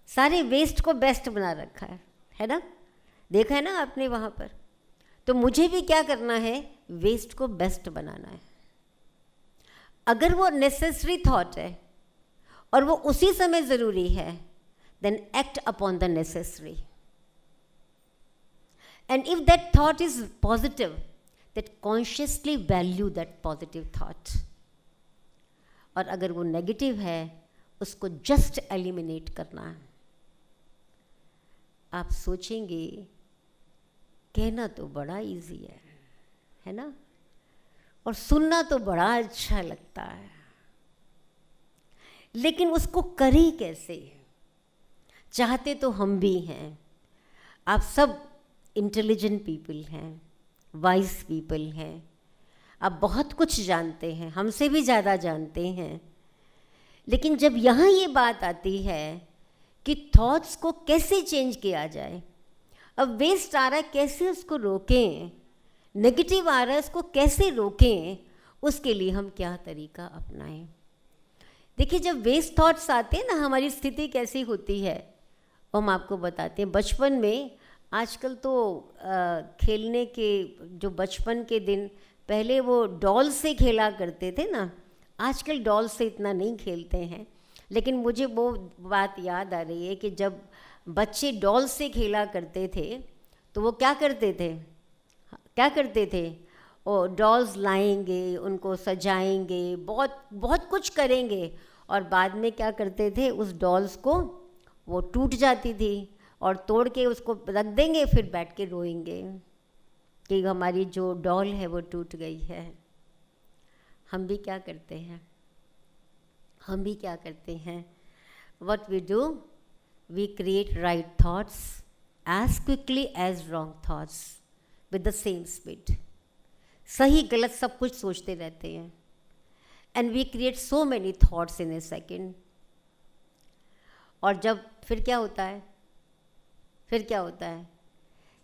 सारे वेस्ट को बेस्ट बना रखा है ना? देखा है ना आपने वहाँ पर। तो मुझे भी क्या करना है, वेस्ट को बेस्ट बनाना है। अगर वो नेसेसरी थॉट है और वो उसी समय ज़रूरी है, then act upon the necessary. And if that thought is positive, that consciously value that positive thought. और अगर वो नेगेटिव है, उसको जस्ट एलिमिनेट करना है। आप सोचेंगे कहना तो बड़ा इजी है ना, और सुनना तो बड़ा अच्छा लगता है, लेकिन उसको करें कैसे? चाहते तो हम भी हैं, आप सब इंटेलिजेंट पीपल हैं, वाइज पीपल हैं, आप बहुत कुछ जानते हैं, हमसे भी ज़्यादा जानते हैं। लेकिन जब यहाँ ये बात आती है कि थॉट्स को कैसे चेंज किया जाए, अब वेस्ट आ रहा है कैसे उसको रोकें, नेगेटिव आ रहा है उसको कैसे रोकें, उसके लिए हम क्या तरीका अपनाएं। देखिए, जब वेस्ट थॉट्स आते हैं ना, हमारी स्थिति कैसी होती है वो हम आपको बताते हैं। बचपन में, आजकल तो खेलने के जो बचपन के दिन, पहले वो डॉल से खेला करते थे ना, आजकल डॉल से इतना नहीं खेलते हैं। लेकिन मुझे वो बात याद आ रही है कि जब बच्चे डॉल से खेला करते थे तो वो क्या करते थे, वो डॉल्स लाएंगे, उनको सजाएंगे, बहुत बहुत कुछ करेंगे, और बाद में क्या करते थे, उस डॉल्स को वो टूट जाती थी और तोड़ के उसको रख देंगे, फिर बैठ के रोएंगे कि हमारी जो डॉल है वो टूट गई है। हम भी क्या करते हैं, what we do, we create right thoughts as quickly as wrong thoughts with the same speed. सही गलत सब कुछ सोचते रहते हैं, and we create so many thoughts in a second. और जब फिर क्या होता है,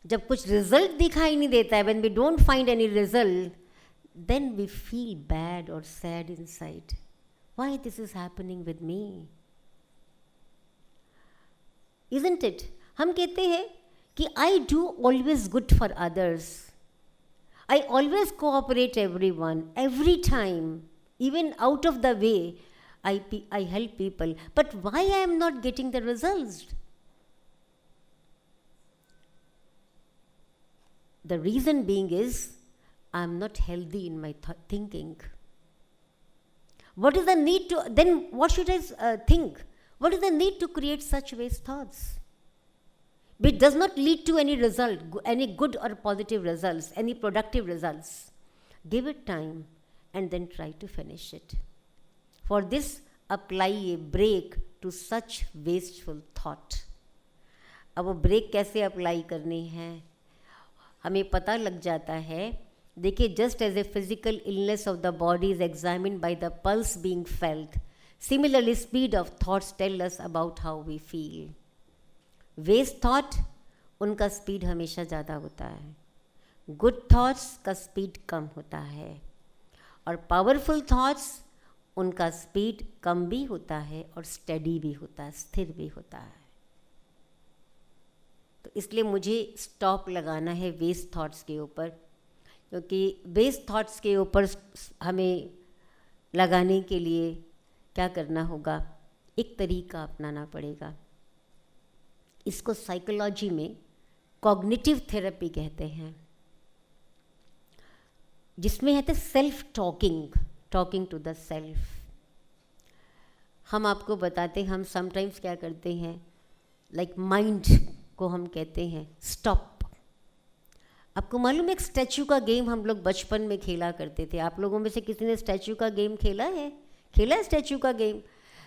जब कुछ रिजल्ट दिखाई नहीं देता है, when we don't find any result, then we feel bad or sad inside. Why this is happening with me? Isn't it? हम कहते हैं कि I do always good for others. I always cooperate everyone, every time, even out of the way, I help people. But why I am not getting the results? The reason being is I am not healthy in my thinking. What is the need to, then what should I think? What is the need to create such waste thoughts? Which does not lead to any result, any good or positive results, any productive results. Give it time and then try to finish it. For this, apply a break to such wasteful thought. अब वो break कैसे apply करनी है, हमें पता लग जाता है। देखिए, just as a physical illness of the body is examined by the pulse being felt, similarly speed of thoughts tell us about how we feel. Waste thought, उनका स्पीड हमेशा ज़्यादा होता है, गुड थॉट्स का स्पीड कम होता है, और powerful thoughts उनका स्पीड कम भी होता है और स्टेडी भी होता है, स्थिर भी होता है। तो इसलिए मुझे स्टॉप लगाना है वेस्ट थॉट्स के ऊपर, क्योंकि वेस्ट थॉट्स के ऊपर हमें लगाने के लिए क्या करना होगा, एक तरीका अपनाना पड़ेगा। इसको साइकोलॉजी में कॉग्निटिव थेरेपी कहते हैं, जिसमें है self talking to the self. हम आपको बताते हैं, हम समटाइम्स क्या करते हैं, लाइक माइंड को हम कहते हैं स्टॉप। आपको मालूम है, एक स्टैचू का गेम हम लोग बचपन में खेला करते थे। आप लोगों में से किसी ने स्टैचू का गेम खेला है स्टैचू का गेम?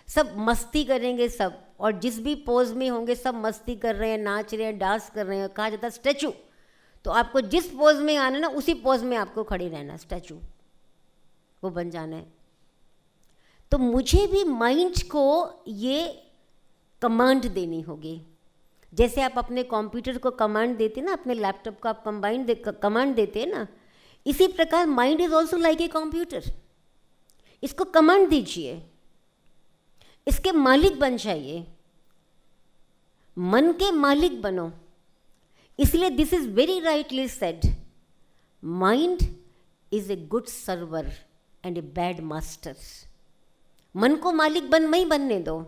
सब मस्ती करेंगे सब, और जिस भी पोज में होंगे सब मस्ती कर रहे हैं, नाच रहे हैं, डांस कर रहे हैं। कहा जाता है स्टैचू, तो आपको जिस पोज में आना ना, उसी पोज में आपको खड़े रहना, स्टैचू वो बन जाना है। तो मुझे भी माइंड को ये कमांड देनी होगी, जैसे आप अपने कंप्यूटर को कमांड देते ना, अपने लैपटॉप को आप कमांड देते हैं ना, इसी प्रकार mind is also like a computer. इसको कमांड दीजिए, इसके मालिक बन जाइए, मन के मालिक बनो, इसलिए this is very rightly said, mind is a good server and a bad master. मन को मालिक मई बनने दो,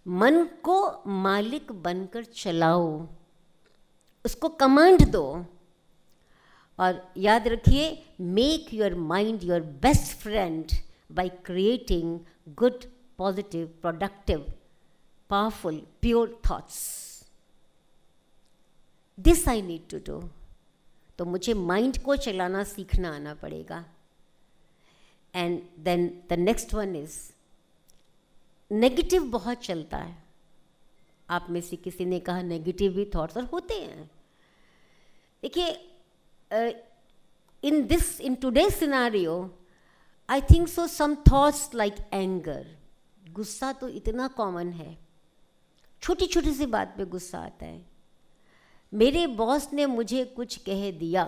मन को मालिक बनकर चलाओ, उसको कमांड दो. और याद रखिए, make your mind your best friend by creating good, positive, productive, powerful, pure thoughts. This I need to do. तो मुझे माइंड को चलाना सीखना आना पड़ेगा. And then the next one is, negative बहुत चलता है. आप में से किसी ने कहा नेगेटिव भी थॉट्स और होते हैं. देखिए, in today's scenario, I think so some thoughts like anger, गुस्सा तो इतना कॉमन है, छोटी छोटी सी बात पे गुस्सा आता है. मेरे बॉस ने मुझे कुछ कह दिया,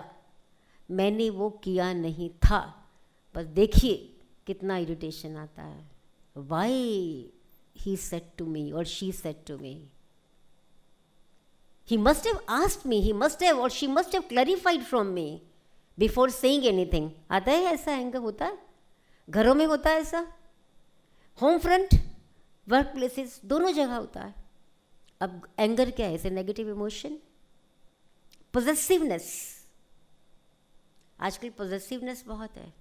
मैंने वो किया नहीं था, बस देखिए कितना इरिटेशन आता है. Why he said to me or she said to me? He must have asked me, he must have or she must have clarified from me before saying anything. आता है ऐसा एंगर? होता है, घरों में होता है ऐसा, होम फ्रंट, वर्क प्लेसेस, दोनों जगह होता है. अब एंगर क्या है? ऐसे नेगेटिव इमोशन. पोजेसिवनेस, आजकल पोजेसिवनेस बहुत है.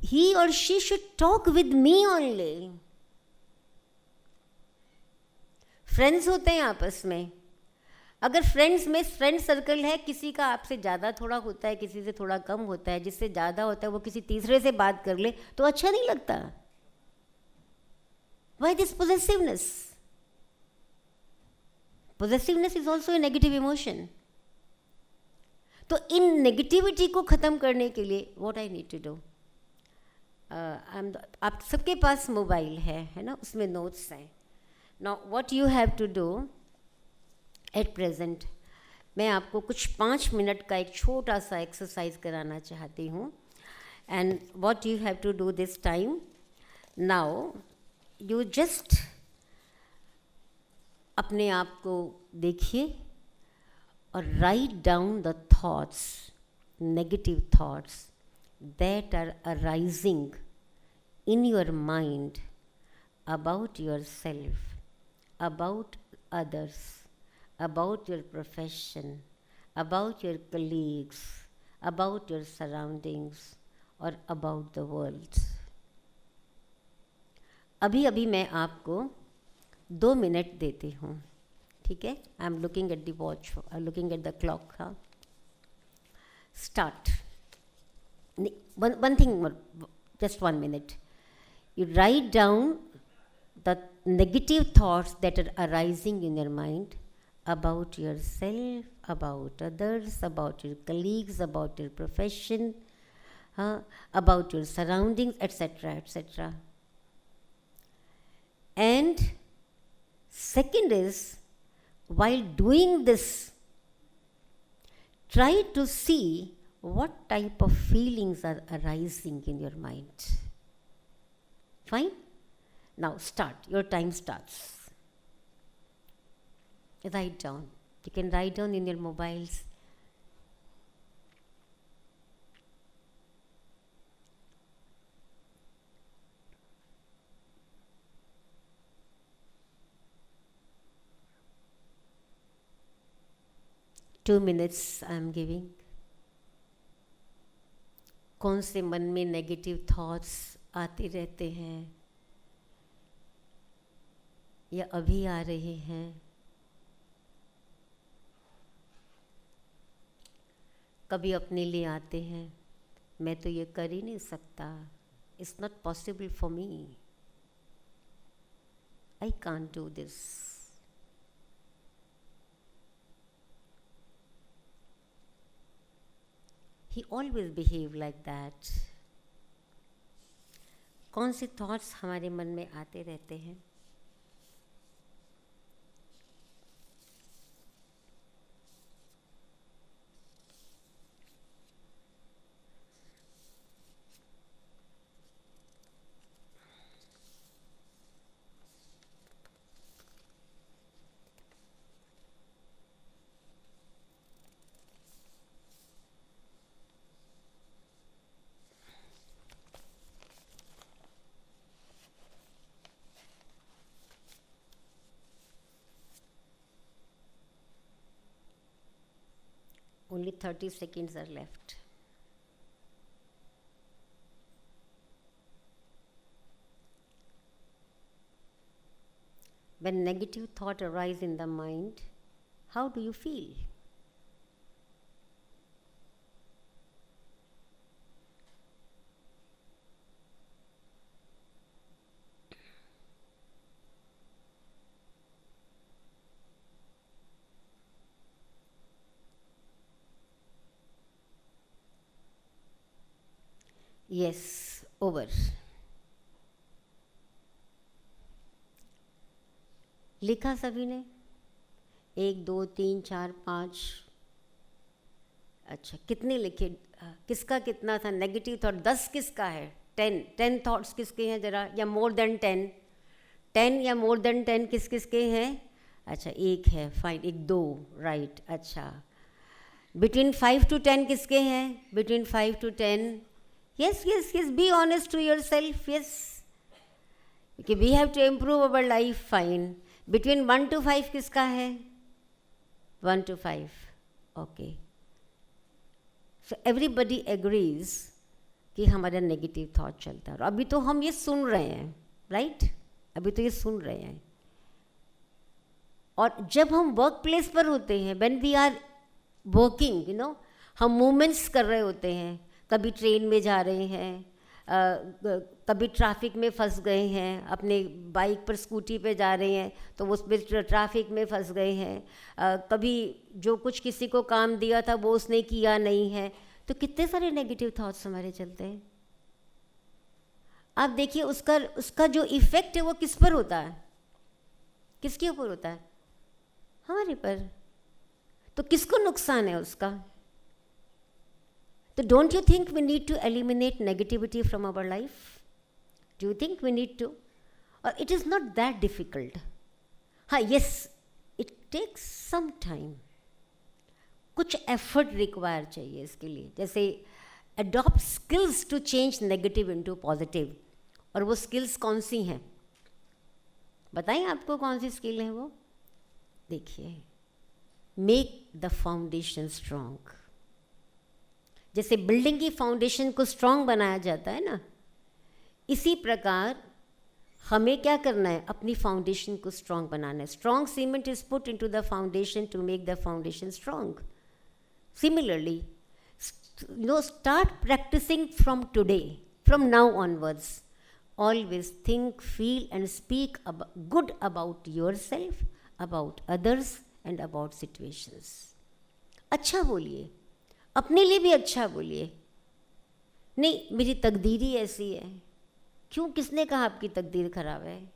He or she should talk with me only. Friends होते हैं आपस में, अगर फ्रेंड्स में फ्रेंड सर्कल है, किसी का आपसे ज़्यादा थोड़ा होता है, किसी से थोड़ा कम होता है, जिससे ज़्यादा होता है वो किसी तीसरे से बात कर ले तो अच्छा नहीं लगता. Why this possessiveness? Possessiveness is also a negative emotion. तो इन नेगेटिविटी को ख़त्म करने के लिए what I need to do? आप सबके पास मोबाइल है ना, उसमें नोट्स हैं. Now what you have to do at present, मैं आपको कुछ 5 मिनट का एक छोटा सा एक्सरसाइज कराना चाहती हूँ. And what you have to do this time, now you just अपने आप को देखिए और write down the thoughts, negative thoughts that are arising in your mind about yourself, about others, about your profession, about your colleagues, about your surroundings or about the world. अभी अभी मैं आपको 2 minute देती हूँ, ठीक है? I am looking at the watch, looking at the clock. हाँ, start. One thing more, just 1 minute. You write down the negative thoughts that are arising in your mind about yourself, about others, about your colleagues, about your profession, about your surroundings, etc., etc. And second is, while doing this, try to see what type of feelings are arising in your mind. Fine? Now start. Your time starts. Write down. You can write down in your mobiles. Two minutes I am giving. कौन से मन में negative thoughts आते रहते हैं या अभी आ रहे हैं? कभी अपने लिए आते हैं, मैं तो ये कर ही नहीं सकता, it's not possible for me, I can't do this. He always behave like that. कौन से थॉट्स हमारे मन में आते रहते हैं? 30 seconds are left. When negative thought arise in the mind, how do you feel? Yes, over. लिखा सभी ने? 1 2 3 4 5। अच्छा, कितने लिखे? किसका कितना था नेगेटिव थॉट? 10 किसका है? 10 थॉट्स किसके हैं जरा? या मोर देन 10 या मोर देन 10 किस किसके हैं? अच्छा, एक है, फाइन, 1 2, राइट। अच्छा, बिटवीन 5 to 10 किसके हैं? Between 5 to 10। Yes, be honest to yourself, yes. Okay, we have to improve our life, fine. Between 1 to 5 किसका है? 1 to 5, okay. So everybody agrees कि हमारा नेगेटिव थॉट चलता है। अभी तो हम ये सुन रहे हैं, राइट? अभी तो ये सुन रहे हैं। और जब हम वर्क प्लेस पर होते हैं, व्हेन वी आर वर्किंग, हम मूवमेंट्स कर रहे होते हैं, कभी ट्रेन में जा रहे हैं, कभी ट्रैफिक में फंस गए हैं, अपने बाइक पर स्कूटी पे जा रहे हैं तो उसमें ट्रैफिक में फंस गए हैं, कभी जो कुछ किसी को काम दिया था वो उसने किया नहीं है, तो कितने सारे नेगेटिव थॉट्स हमारे चलते हैं। आप देखिए उसका जो इफ़ेक्ट है वो किस पर होता है? किसके ऊपर होता है? हमारे पर। तो किसको नुकसान है उसका? So don't you think we need to eliminate negativity from our life? Do you think we need to? Or it is not that difficult. Yes, it takes some time. कुछ effort require चाहिए इसके लिए। जैसे adopt skills to change negative into positive. और वो skills कौन सी हैं? बताएं आपको कौन सी skill है वो? देखिए, make the foundation strong. जैसे बिल्डिंग की फाउंडेशन को स्ट्रॉन्ग बनाया जाता है ना, इसी प्रकार हमें क्या करना है? अपनी फाउंडेशन को स्ट्रॉन्ग बनाना है। Strong cement is put into the foundation to make the foundation strong. Similarly, start practicing from today, from now onwards. Always think, feel and speak good about yourself, about others and about situations. अच्छा बोलिए, अपने लिए भी अच्छा बोलिए। नहीं, मेरी तकदीर ही ऐसी है। क्यों? किसने कहा आपकी तकदीर खराब है?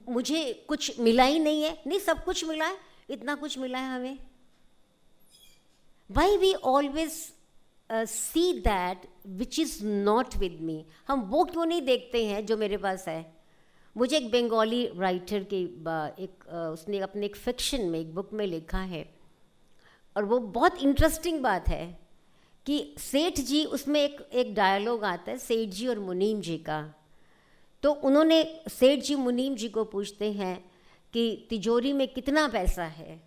मुझे कुछ मिला ही नहीं है। नहीं, सब कुछ मिला है, इतना कुछ मिला है हमें। Why we always see that which is not with me? हम वो क्यों नहीं देखते हैं जो मेरे पास है? मुझे एक बंगाली राइटर की उसने अपने एक फिक्शन में, एक बुक में लिखा है, और वो बहुत इंटरेस्टिंग बात है कि सेठ जी, उसमें एक डायलॉग आता है सेठ जी और मुनीम जी का। तो उन्होंने, सेठ जी मुनीम जी को पूछते हैं कि तिजोरी में कितना पैसा है?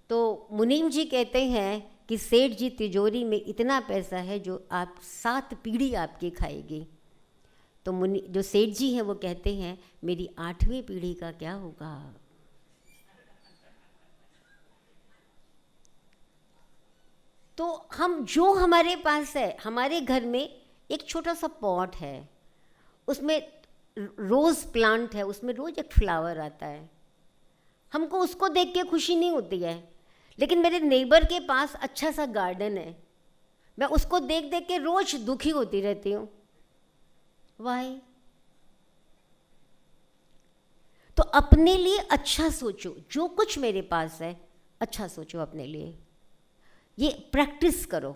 तो मुनीम जी कहते हैं कि सेठ जी, तिजोरी में इतना पैसा है जो आप 7 पीढ़ी आपकी खाएगी। तो जो सेठ जी हैं वो कहते हैं, मेरी 8वीं पीढ़ी का क्या होगा? तो हम, जो हमारे पास है, हमारे घर में एक छोटा सा पॉट है, उसमें रोज़ प्लांट है, उसमें रोज़ एक फ्लावर आता है। हमको उसको देख के खुशी नहीं होती है, लेकिन मेरे नेबर के पास अच्छा सा गार्डन है, मैं उसको देख देख के रोज़ दुखी होती रहती हूँ। वाई? तो अपने लिए अच्छा सोचो, जो कुछ मेरे पास है अच्छा सोचो अपने लिए। ये प्रैक्टिस करो,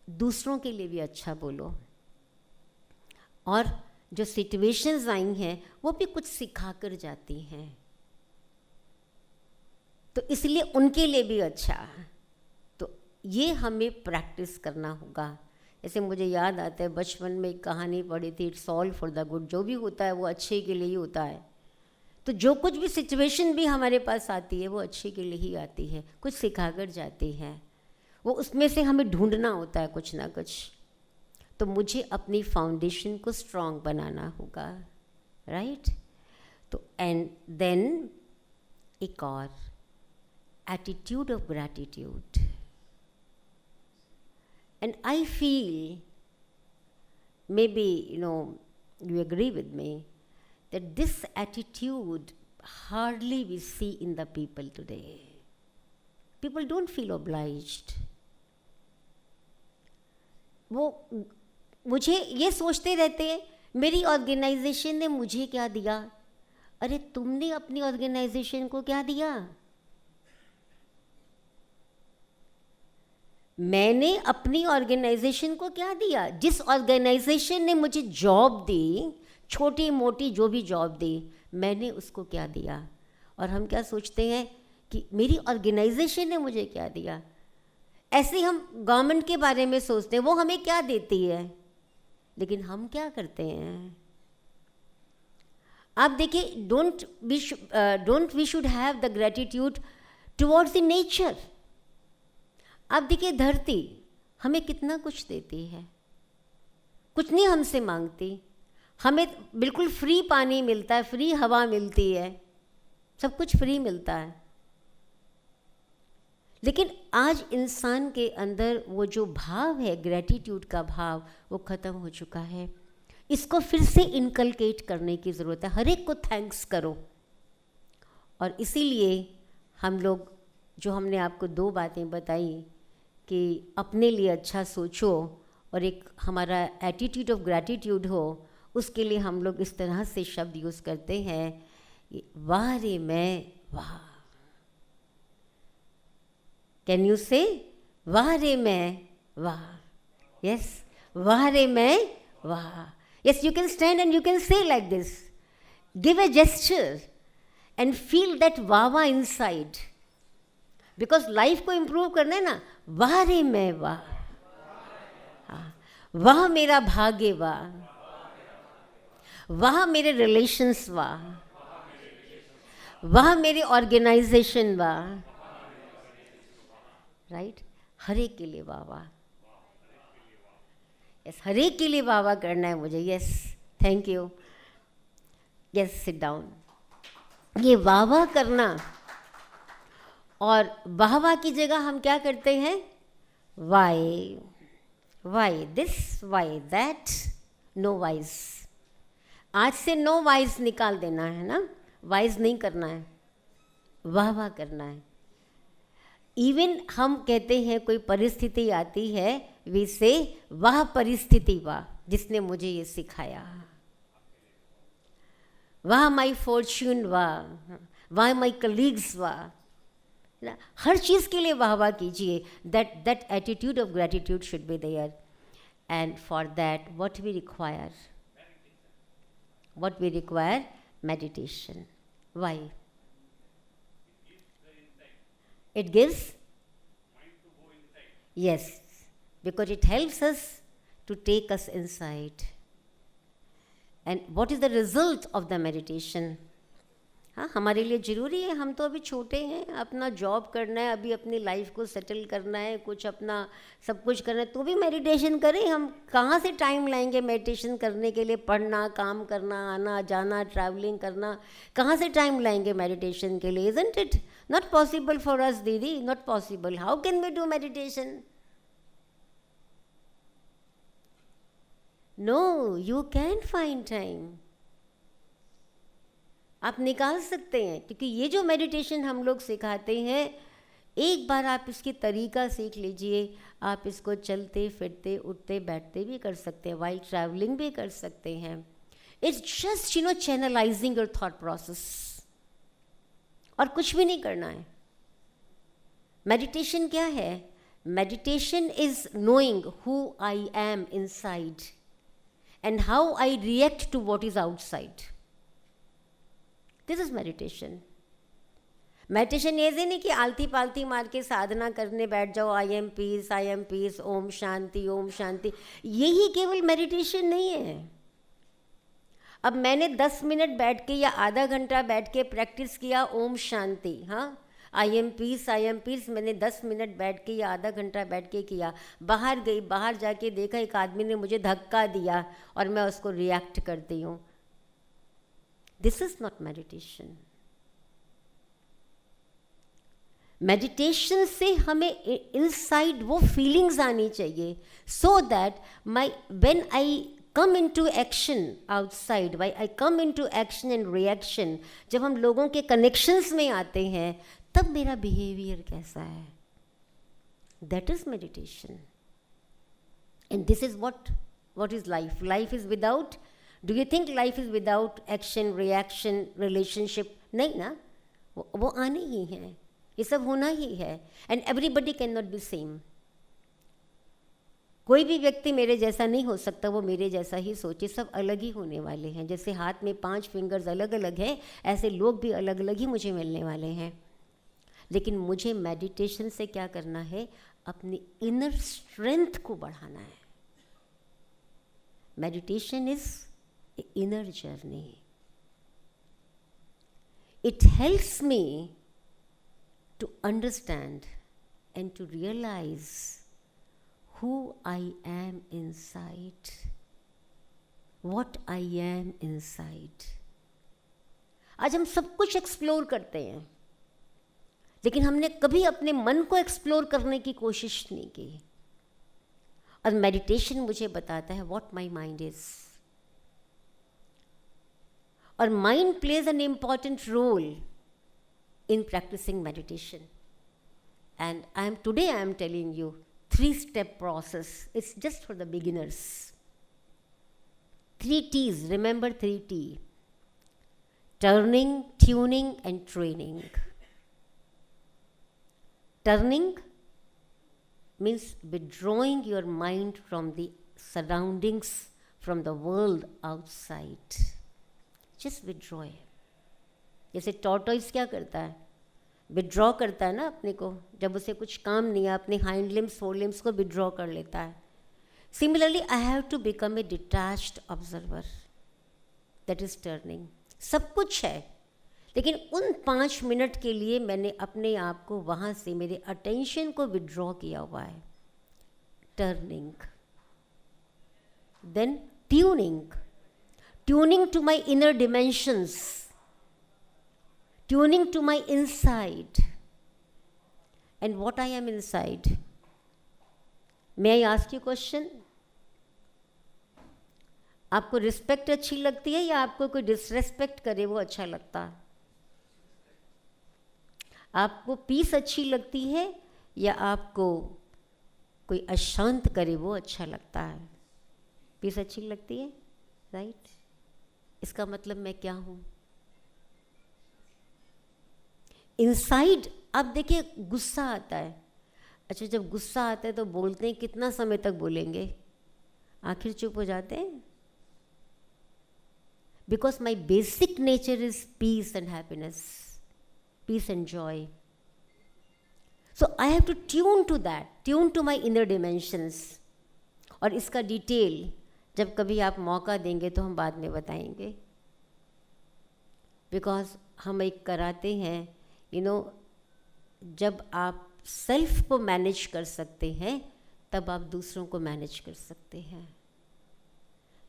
दूसरों के लिए भी अच्छा बोलो, और जो सिचुएशंस आई हैं वो भी कुछ सिखा कर जाती हैं, तो इसलिए उनके लिए भी अच्छा। तो ये हमें प्रैक्टिस करना होगा। जैसे मुझे याद आता है, बचपन में एक कहानी पढ़ी थी, it's all for the good. जो भी होता है वो अच्छे के लिए ही होता है। तो जो कुछ भी सिचुएशन भी हमारे पास आती है वो अच्छे के लिए ही आती है, कुछ सिखाकर जाती है, वो उसमें से हमें ढूंढना होता है कुछ ना कुछ। तो मुझे अपनी फाउंडेशन को स्ट्रॉन्ग बनाना होगा, राइट। तो एंड देन एक और attitude of gratitude. And I feel, may be you agree with me, that this attitude hardly we see in the people today. People don't feel obliged. वो मुझे ये सोचते रहते हैं मेरी ऑर्गेनाइजेशन ने मुझे क्या दिया। अरे तुमने अपनी ऑर्गेनाइजेशन को क्या दिया? मैंने अपनी ऑर्गेनाइजेशन को क्या दिया? जिस ऑर्गेनाइजेशन ने मुझे जॉब दी, छोटी मोटी जो भी जॉब दी, मैंने उसको क्या दिया? और हम क्या सोचते हैं कि मेरी ऑर्गेनाइजेशन ने मुझे क्या दिया। ऐसे हम गवर्नमेंट के बारे में सोचते हैं, वो हमें क्या देती है, लेकिन हम क्या करते हैं? आप देखिए, don't we should have the gratitude towards the nature. आप देखिए, धरती हमें कितना कुछ देती है, कुछ नहीं हमसे मांगती, हमें बिल्कुल फ्री पानी मिलता है, फ्री हवा मिलती है, सब कुछ फ्री मिलता है। लेकिन आज इंसान के अंदर वो जो भाव है, ग्रेटिट्यूड का भाव, वो ख़त्म हो चुका है। इसको फिर से इनकलकेट करने की ज़रूरत है। हर एक को थैंक्स करो। और इसीलिए हम लोग, जो हमने आपको 2 बातें बताई कि अपने लिए अच्छा सोचो और एक हमारा एटीट्यूड ऑफ ग्रैटिट्यूड हो, उसके लिए हम लोग इस तरह से शब्द यूज़ करते हैं, वाह रे मैं वाह। कैन यू से वाह रे मैं वाह? यस, वाह रे मैं वाह। Yes, you can stand and you can say like this. Give a gesture and feel that वाह inside. Because life को improve करना है ना, वाह रे मैं वाह, हाँ, वाह मेरा भाग्य वाह, वाह मेरे रिलेशंस वाह, वाह मेरे ऑर्गेनाइजेशन वाह, राइट। हर एक के लिए वाह वाह। यस, हर एक के लिए वाह वाह करना है मुझे। Yes, thank you. Yes, sit down. ये वाह वाह करना, और वाह वाह की जगह हम क्या करते हैं? Why this, why that, no wise. आज से नो वाइज निकाल देना है ना, वाइज नहीं करना है, वाह वाह करना है। इवन हम कहते हैं कोई परिस्थिति आती है, वी से वाह परिस्थिति वाह, जिसने मुझे ये सिखाया, वाह माई फॉर्च्यून वाह, वाह माई कलीग्स वाह। हर चीज़ के लिए वाह वाह कीजिए। That attitude of gratitude should be there. And for that what we require meditation. Why? It gives, yes, because it helps us to take us inside. And what is the result of the meditation? हाँ, हमारे लिए ज़रूरी है। हम तो अभी छोटे हैं, अपना जॉब करना है, अभी अपनी लाइफ को सेटल करना है, कुछ अपना सब कुछ करना है, तो भी मेडिटेशन करें। हम कहाँ से टाइम लाएंगे मेडिटेशन करने के लिए? पढ़ना, काम करना, आना जाना, ट्रैवलिंग करना, कहाँ से टाइम लाएंगे मेडिटेशन के लिए? Isn't it not possible for us, Didi? Not possible. How can we do meditation? No, you can find time. आप निकाल सकते हैं, क्योंकि ये जो मेडिटेशन हम लोग सिखाते हैं, एक बार आप इसकी तरीका सीख लीजिए, आप इसको चलते फिरते उठते बैठते भी कर सकते हैं, वाइल ट्रैवलिंग भी कर सकते हैं। Its just channelising your thought process, और कुछ भी नहीं करना है। मेडिटेशन क्या है? Meditation is knowing who I am inside and how I react to what is outside. This is meditation. Meditation ये नहीं कि आलती पालती मार के साधना करने बैठ जाओ, I am piece, Om Shanti, यही केवल मेडिटेशन नहीं है। अब मैंने 10 मिनट बैठ के या आधा घंटा बैठ के प्रैक्टिस किया ओम शांति, हाँ, आई एम पीस मैंने 10 मिनट बैठ के या आधा घंटा बैठ के किया, बाहर गई, बाहर जाके देखा एक आदमी ने मुझे धक्का दिया और मैं उसको रिएक्ट करती हूँ, this is not meditation. Meditation से हमें इनसाइड वो फीलिंग्स आनी चाहिए, so that my when I come into action outside, why I come into action and reaction, जब हम लोगों के कनेक्शंस में आते हैं तब मेरा बिहेवियर कैसा है, that is meditation. And this is what is life? Life is without, do you think life is without action, reaction, relationship? नहीं ना, वो आने ही है, ये सब होना ही है। And everybody can not be same, कोई भी व्यक्ति मेरे जैसा नहीं हो सकता, वो मेरे जैसा ही सोचे, सब अलग ही होने वाले हैं। जैसे हाथ में 5 फिंगर्स अलग अलग हैं, ऐसे लोग भी अलग अलग ही मुझे मिलने वाले हैं। लेकिन मुझे मेडिटेशन से क्या करना है, अपनी इनर स्ट्रेंथ को बढ़ाना है। Meditation is inner journey, it helps me to understand and to realize who I am inside, what I am inside. आज हम सब कुछ एक्सप्लोर करते हैं, लेकिन हमने कभी अपने मन को एक्सप्लोर करने की कोशिश नहीं की। और मेडिटेशन मुझे बताता है what my mind is. और mind plays an important role in practicing meditation, and today I am telling you 3-step process. It's just for the beginners. 3 T's, remember 3 T: turning, tuning and training. Turning means withdrawing your mind from the surroundings, from the world outside. Just withdraw it. जैसे tortoise क्या करता है, withdraw करता है ना अपने को, जब उसे कुछ काम नहीं है अपने हाइंड लिम्स फोर लिम्स को विड्रॉ कर लेता है। Similarly I have to become a detached observer, that is turning. सब कुछ है, लेकिन उन 5 मिनट के लिए मैंने अपने आप को वहाँ से, मेरे अटेंशन को विड्रॉ किया हुआ है, turning. Then tuning, tuning to my inner dimensions, tuning to my inside. And what I am inside? May I ask you a question? आपको रिस्पेक्ट अच्छी लगती है या आपको कोई डिसरेस्पेक्ट करे वो अच्छा लगता है? आपको पीस अच्छी लगती है या आपको कोई अशांत करे वो अच्छा लगता है? पीस अच्छी लगती है, राइट? इसका मतलब मैं क्या हूँ? इनसाइड आप देखिए गुस्सा आता है, अच्छा जब गुस्सा आता है तो बोलते हैं, कितना समय तक बोलेंगे, आखिर चुप हो जाते हैं। Because my basic nature is peace and happiness, peace and joy. So I have to tune to that, tune to my inner dimensions. और इसका डिटेल जब कभी आप मौका देंगे तो हम बाद में बताएंगे, बिकॉज हम एक कराते हैं, जब आप सेल्फ को मैनेज कर सकते हैं तब आप दूसरों को मैनेज कर सकते हैं।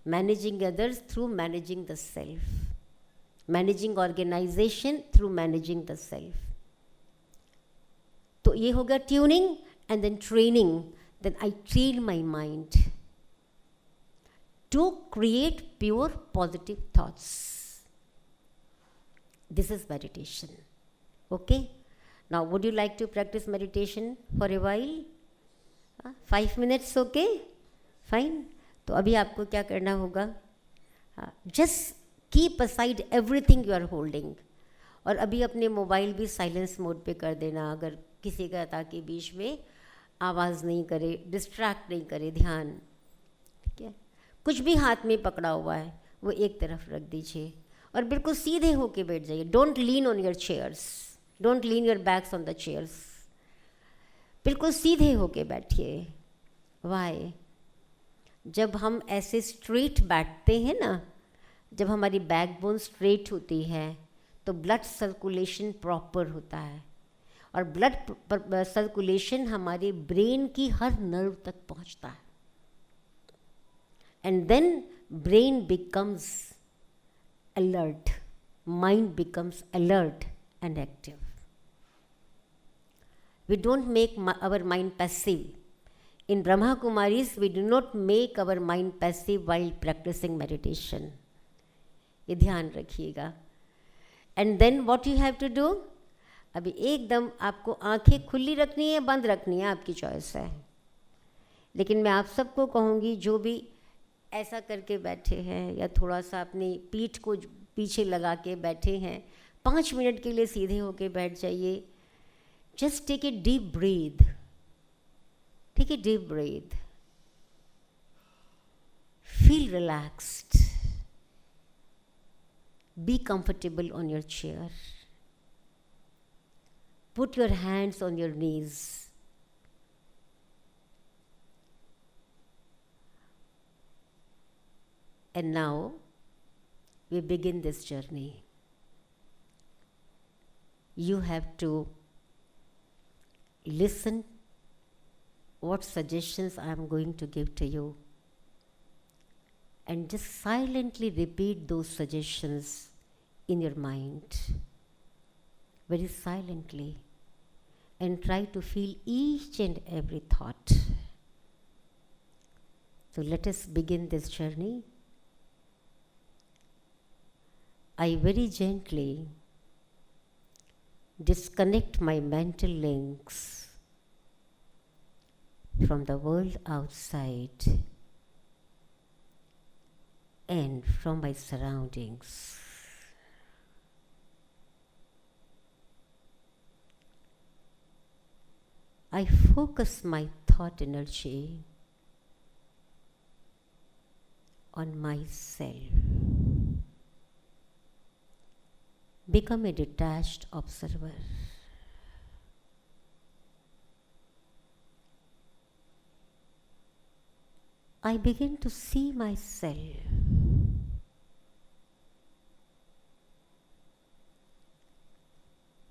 Managing others through managing the self, managing organisation through managing the self. तो ये होगा tuning and then training. Then I train my mind to create pure positive thoughts. This is meditation. Okay, now would you like to practice meditation for a while? 5 minutes, okay? Fine. तो अभी आपको क्या करना होगा, just keep aside everything you are holding. और अभी अपने mobile भी साइलेंस मोड पे कर देना, अगर किसी का, ताकि बीच में आवाज़ नहीं करे, डिस्ट्रैक्ट नहीं करे ध्यान, ठीक है? कुछ भी हाथ में पकड़ा हुआ है वो एक तरफ रख दीजिए और बिल्कुल सीधे होके बैठ जाइए. Don't lean on your chairs, don't lean your backs on the chairs. बिल्कुल सीधे होके बैठिए. वाई? जब हम ऐसे स्ट्रेट बैठते हैं ना, जब हमारी बैकबोन स्ट्रेट होती है तो ब्लड सर्कुलेशन प्रॉपर होता है, और ब्लड सर्कुलेशन हमारे ब्रेन की हर नर्व तक पहुंचता है, and then brain becomes alert, mind becomes alert and active. We don't make our mind passive. In Brahma Kumaris, we do not make our mind passive while practicing meditation. ये ध्यान रखिएगा. And then what you have to do? अभी एकदम आपको आंखें खुली रखनी है, बंद रखनी है, आपकी चॉइस है. लेकिन मैं आप सबको कहूँगी, जो भी ऐसा करके बैठे हैं या थोड़ा सा अपनी पीठ को पीछे लगा के बैठे हैं, 5 मिनट के लिए सीधे होके बैठ जाइए. Just take a deep breath. Take a deep breath. Feel relaxed. Be comfortable on your chair. Put your hands on your knees. And now we begin this journey. You have to listen what suggestions I am going to give to you, and just silently repeat those suggestions in your mind, very silently, and try to feel each and every thought. So let us begin this journey. I very gently disconnect my mental links from the world outside and from my surroundings. I focus my thought energy on myself. Become a detached observer. I begin to see myself.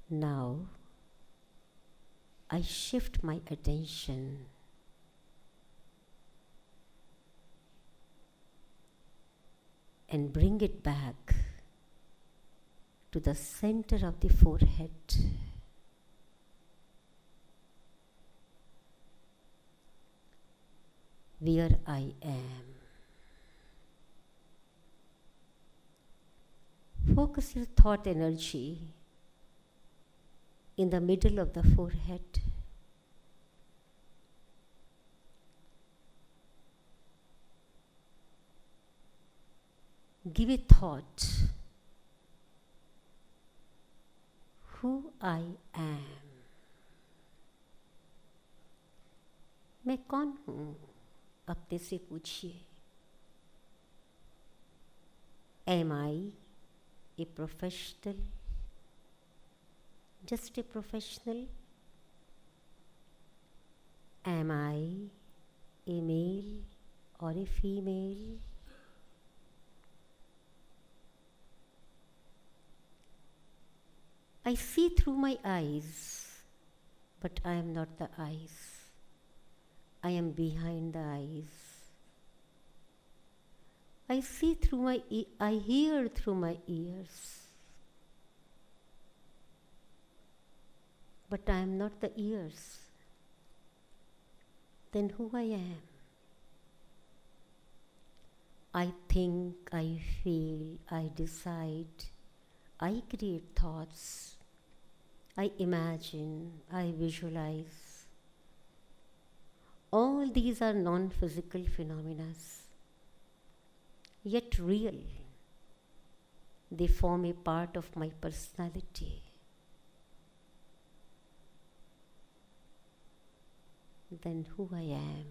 Now, I shift my attention and bring it back to the center of the forehead. Where I am. Focus your thought energy in the middle of the forehead. Give a thought. Who I am. मैं कौन हूँ? अपने से पूछिए. Am I a professional? Just a professional? Am I a male or a female? I see through my eyes, but I am not the eyes. I am behind the eyes. I see through my I hear through my ears, but I am not the ears. Then who I am? I think, I feel, I decide, I create thoughts, I imagine, I visualize. All these are non-physical phenomena, yet real. They form a part of my personality. Then who I am?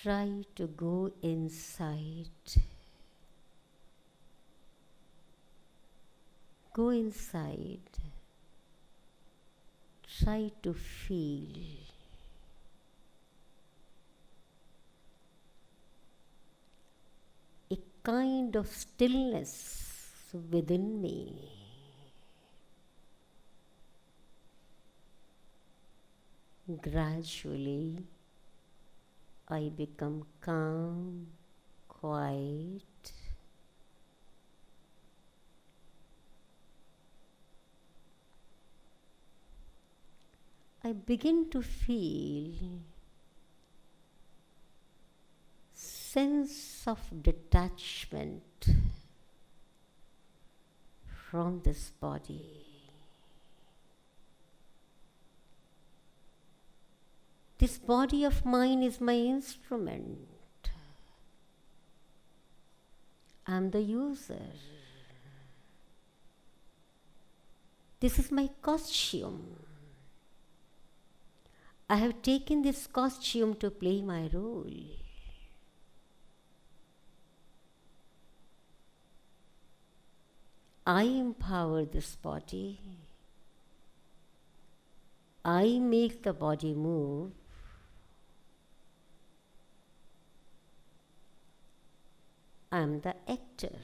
Try to go inside. Go inside. Try to feel. kind of stillness within me. Gradually, I become calm, quiet. I begin to feel sense of detachment from this body. This body of mine is my instrument. I'm the user. This is my costume. I have taken this costume to play my role. I empower this body. I make the body move. I'm the actor.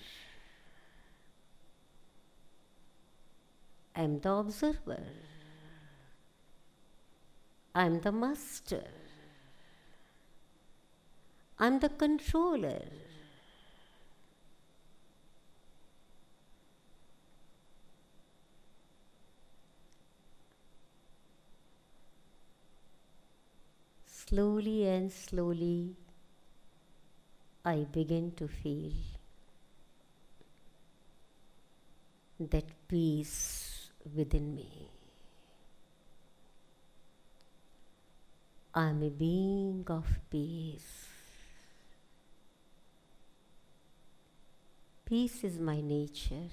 I'm the observer. I'm the master. I'm the controller. Slowly and slowly, I begin to feel that peace within me. I am a being of peace. Peace is my nature.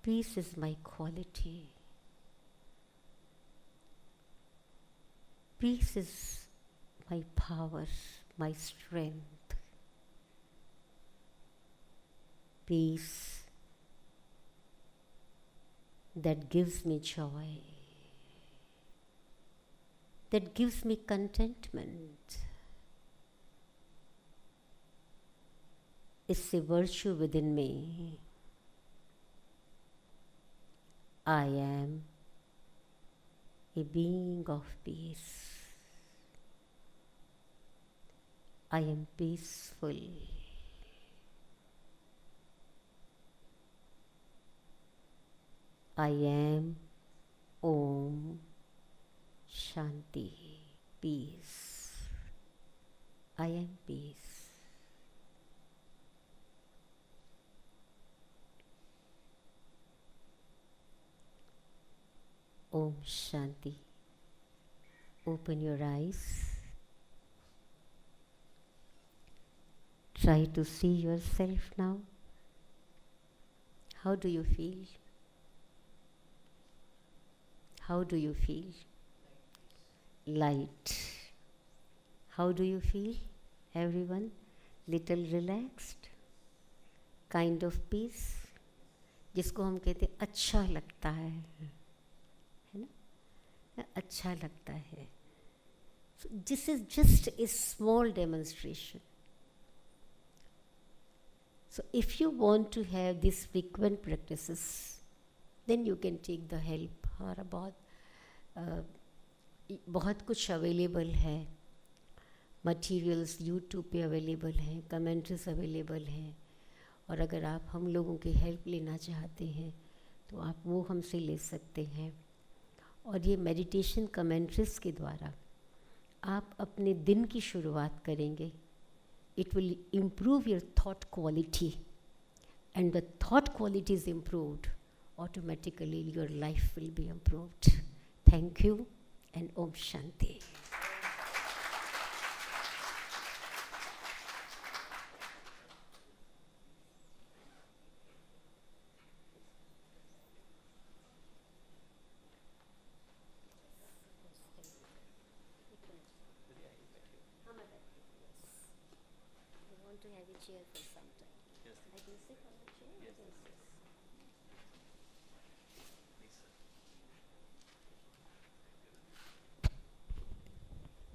Peace is my quality. Peace is my power, my strength. Peace that gives me joy, that gives me contentment. It's a virtue within me. I am a being of peace. I am peaceful. I am Om Shanti, peace. I am peace. Om Shanti. Open your eyes. Try to see yourself now. How do you feel? How do you feel? Light. How do you feel, everyone? Little relaxed? Kind of peace? जिसको हम कहते हैं अच्छा लगता है ना? अच्छा लगता है. So this is just a small demonstration. So if you want to have these frequent practices, then you can take the help. और बहुत कुछ अवेलेबल है, मटेरियल्स यूट्यूब पे अवेलेबल हैं, कमेंट्रीज अवेलेबल हैं, और अगर आप हम लोगों की हेल्प लेना चाहते हैं तो आप वो हमसे ले सकते हैं. और ये मेडिटेशन कमेंट्रीज के द्वारा आप अपने दिन की शुरुआत करेंगे. It will improve your thought quality, and the thought quality is improved, automatically your life will be improved. Thank you and Om Shanti. To have a chair for some time. Yes. I can sit on the chair. Yes.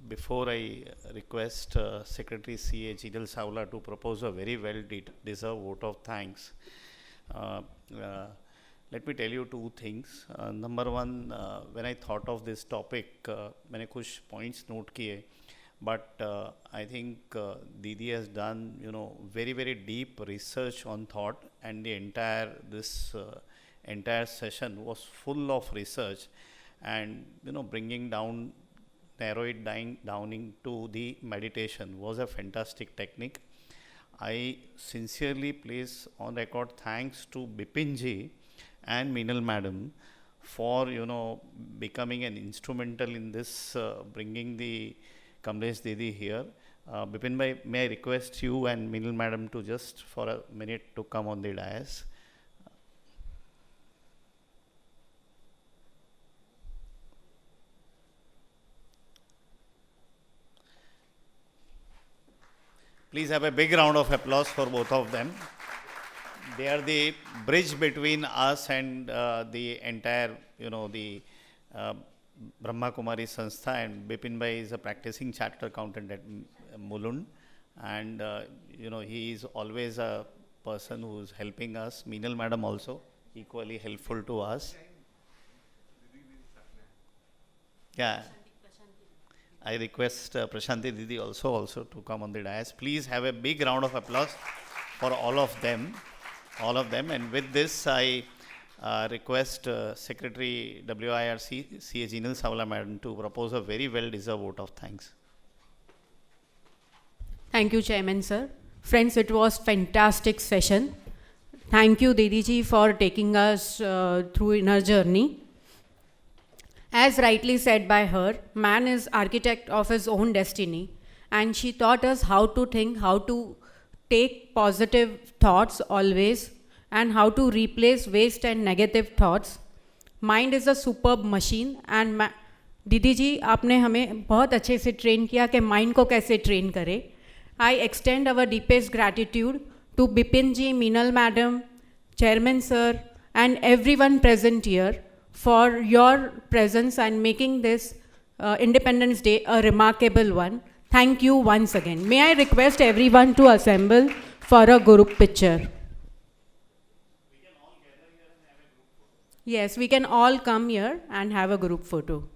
before I request Secretary CA Jinal Savla to propose a very well deserved vote of thanks, uh, uh, let me tell you two things. Number one, when I thought of this topic, मैंने कुछ points note किए, but I think Didi has done, very very deep research on thought, and the entire session was full of research, and bringing down narrow it down into the meditation was a fantastic technique. I sincerely place on record thanks to Bipin ji and Meenal madam for becoming an instrumental in this, bringing the Kamlesh Didi here. Bipin bhai, may I request you and Meenal madam to just for a minute to come on the dais. Please have a big round of applause for both of them. They are the bridge between us and the entire, the uh, Brahma Kumari Sanstha, and Bipin Bhai is a practicing chartered accountant at Mulund, and he is always a person who is helping us. Meenal madam also equally helpful to us. Yeah. I request Prashanti Didi also to come on the dais. Please have a big round of applause for all of them. And with this, I request Secretary WIRC CA Jinal Savla Madam to propose a very well-deserved vote of thanks. Thank you, Chairman sir. Friends, it was fantastic session. Thank you, Didi ji, for taking us through in our journey. As rightly said by her, man is architect of his own destiny, and she taught us how to think, how to take positive thoughts always, and how to replace waste and negative thoughts. Mind is a superb machine, and दीदी जी आपने हमें बहुत अच्छे से train किया कि mind को कैसे ट्रेन करें. I extend our deepest gratitude to Bipin ji, Meenal madam, Chairman sir, and everyone present here for your presence and making this Independence Day a remarkable one. Thank you once again. May I request everyone to assemble for a group picture. Yes, we can all come here and have a group photo.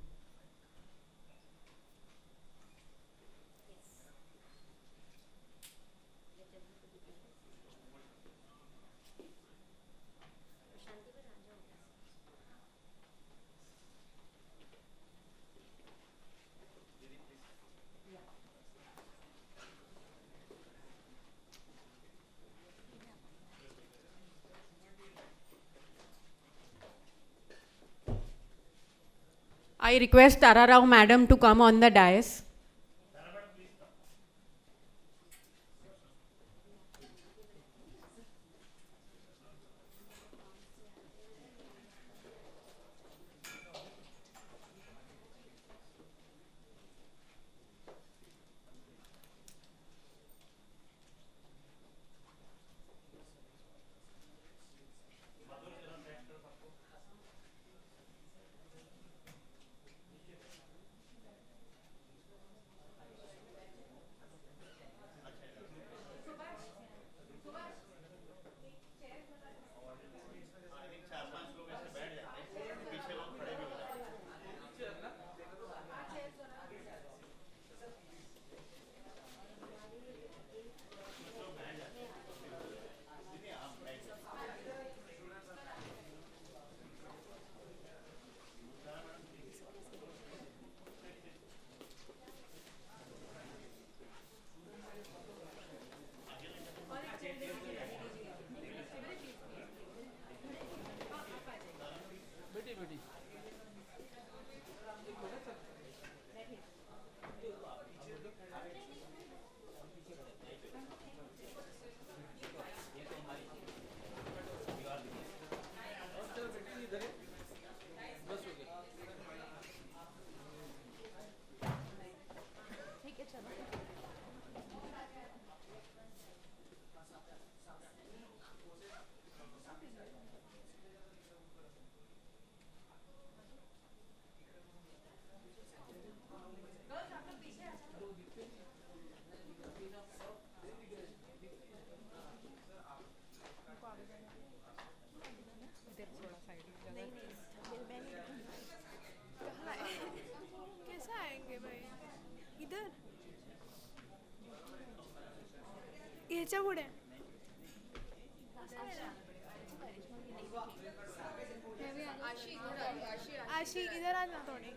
I request Tara Rao madam to come on the dais. कहाँ है? कैसे आएंगे भाई? इधर याच्या पुढे आशी इधर आ ना थोड़ी.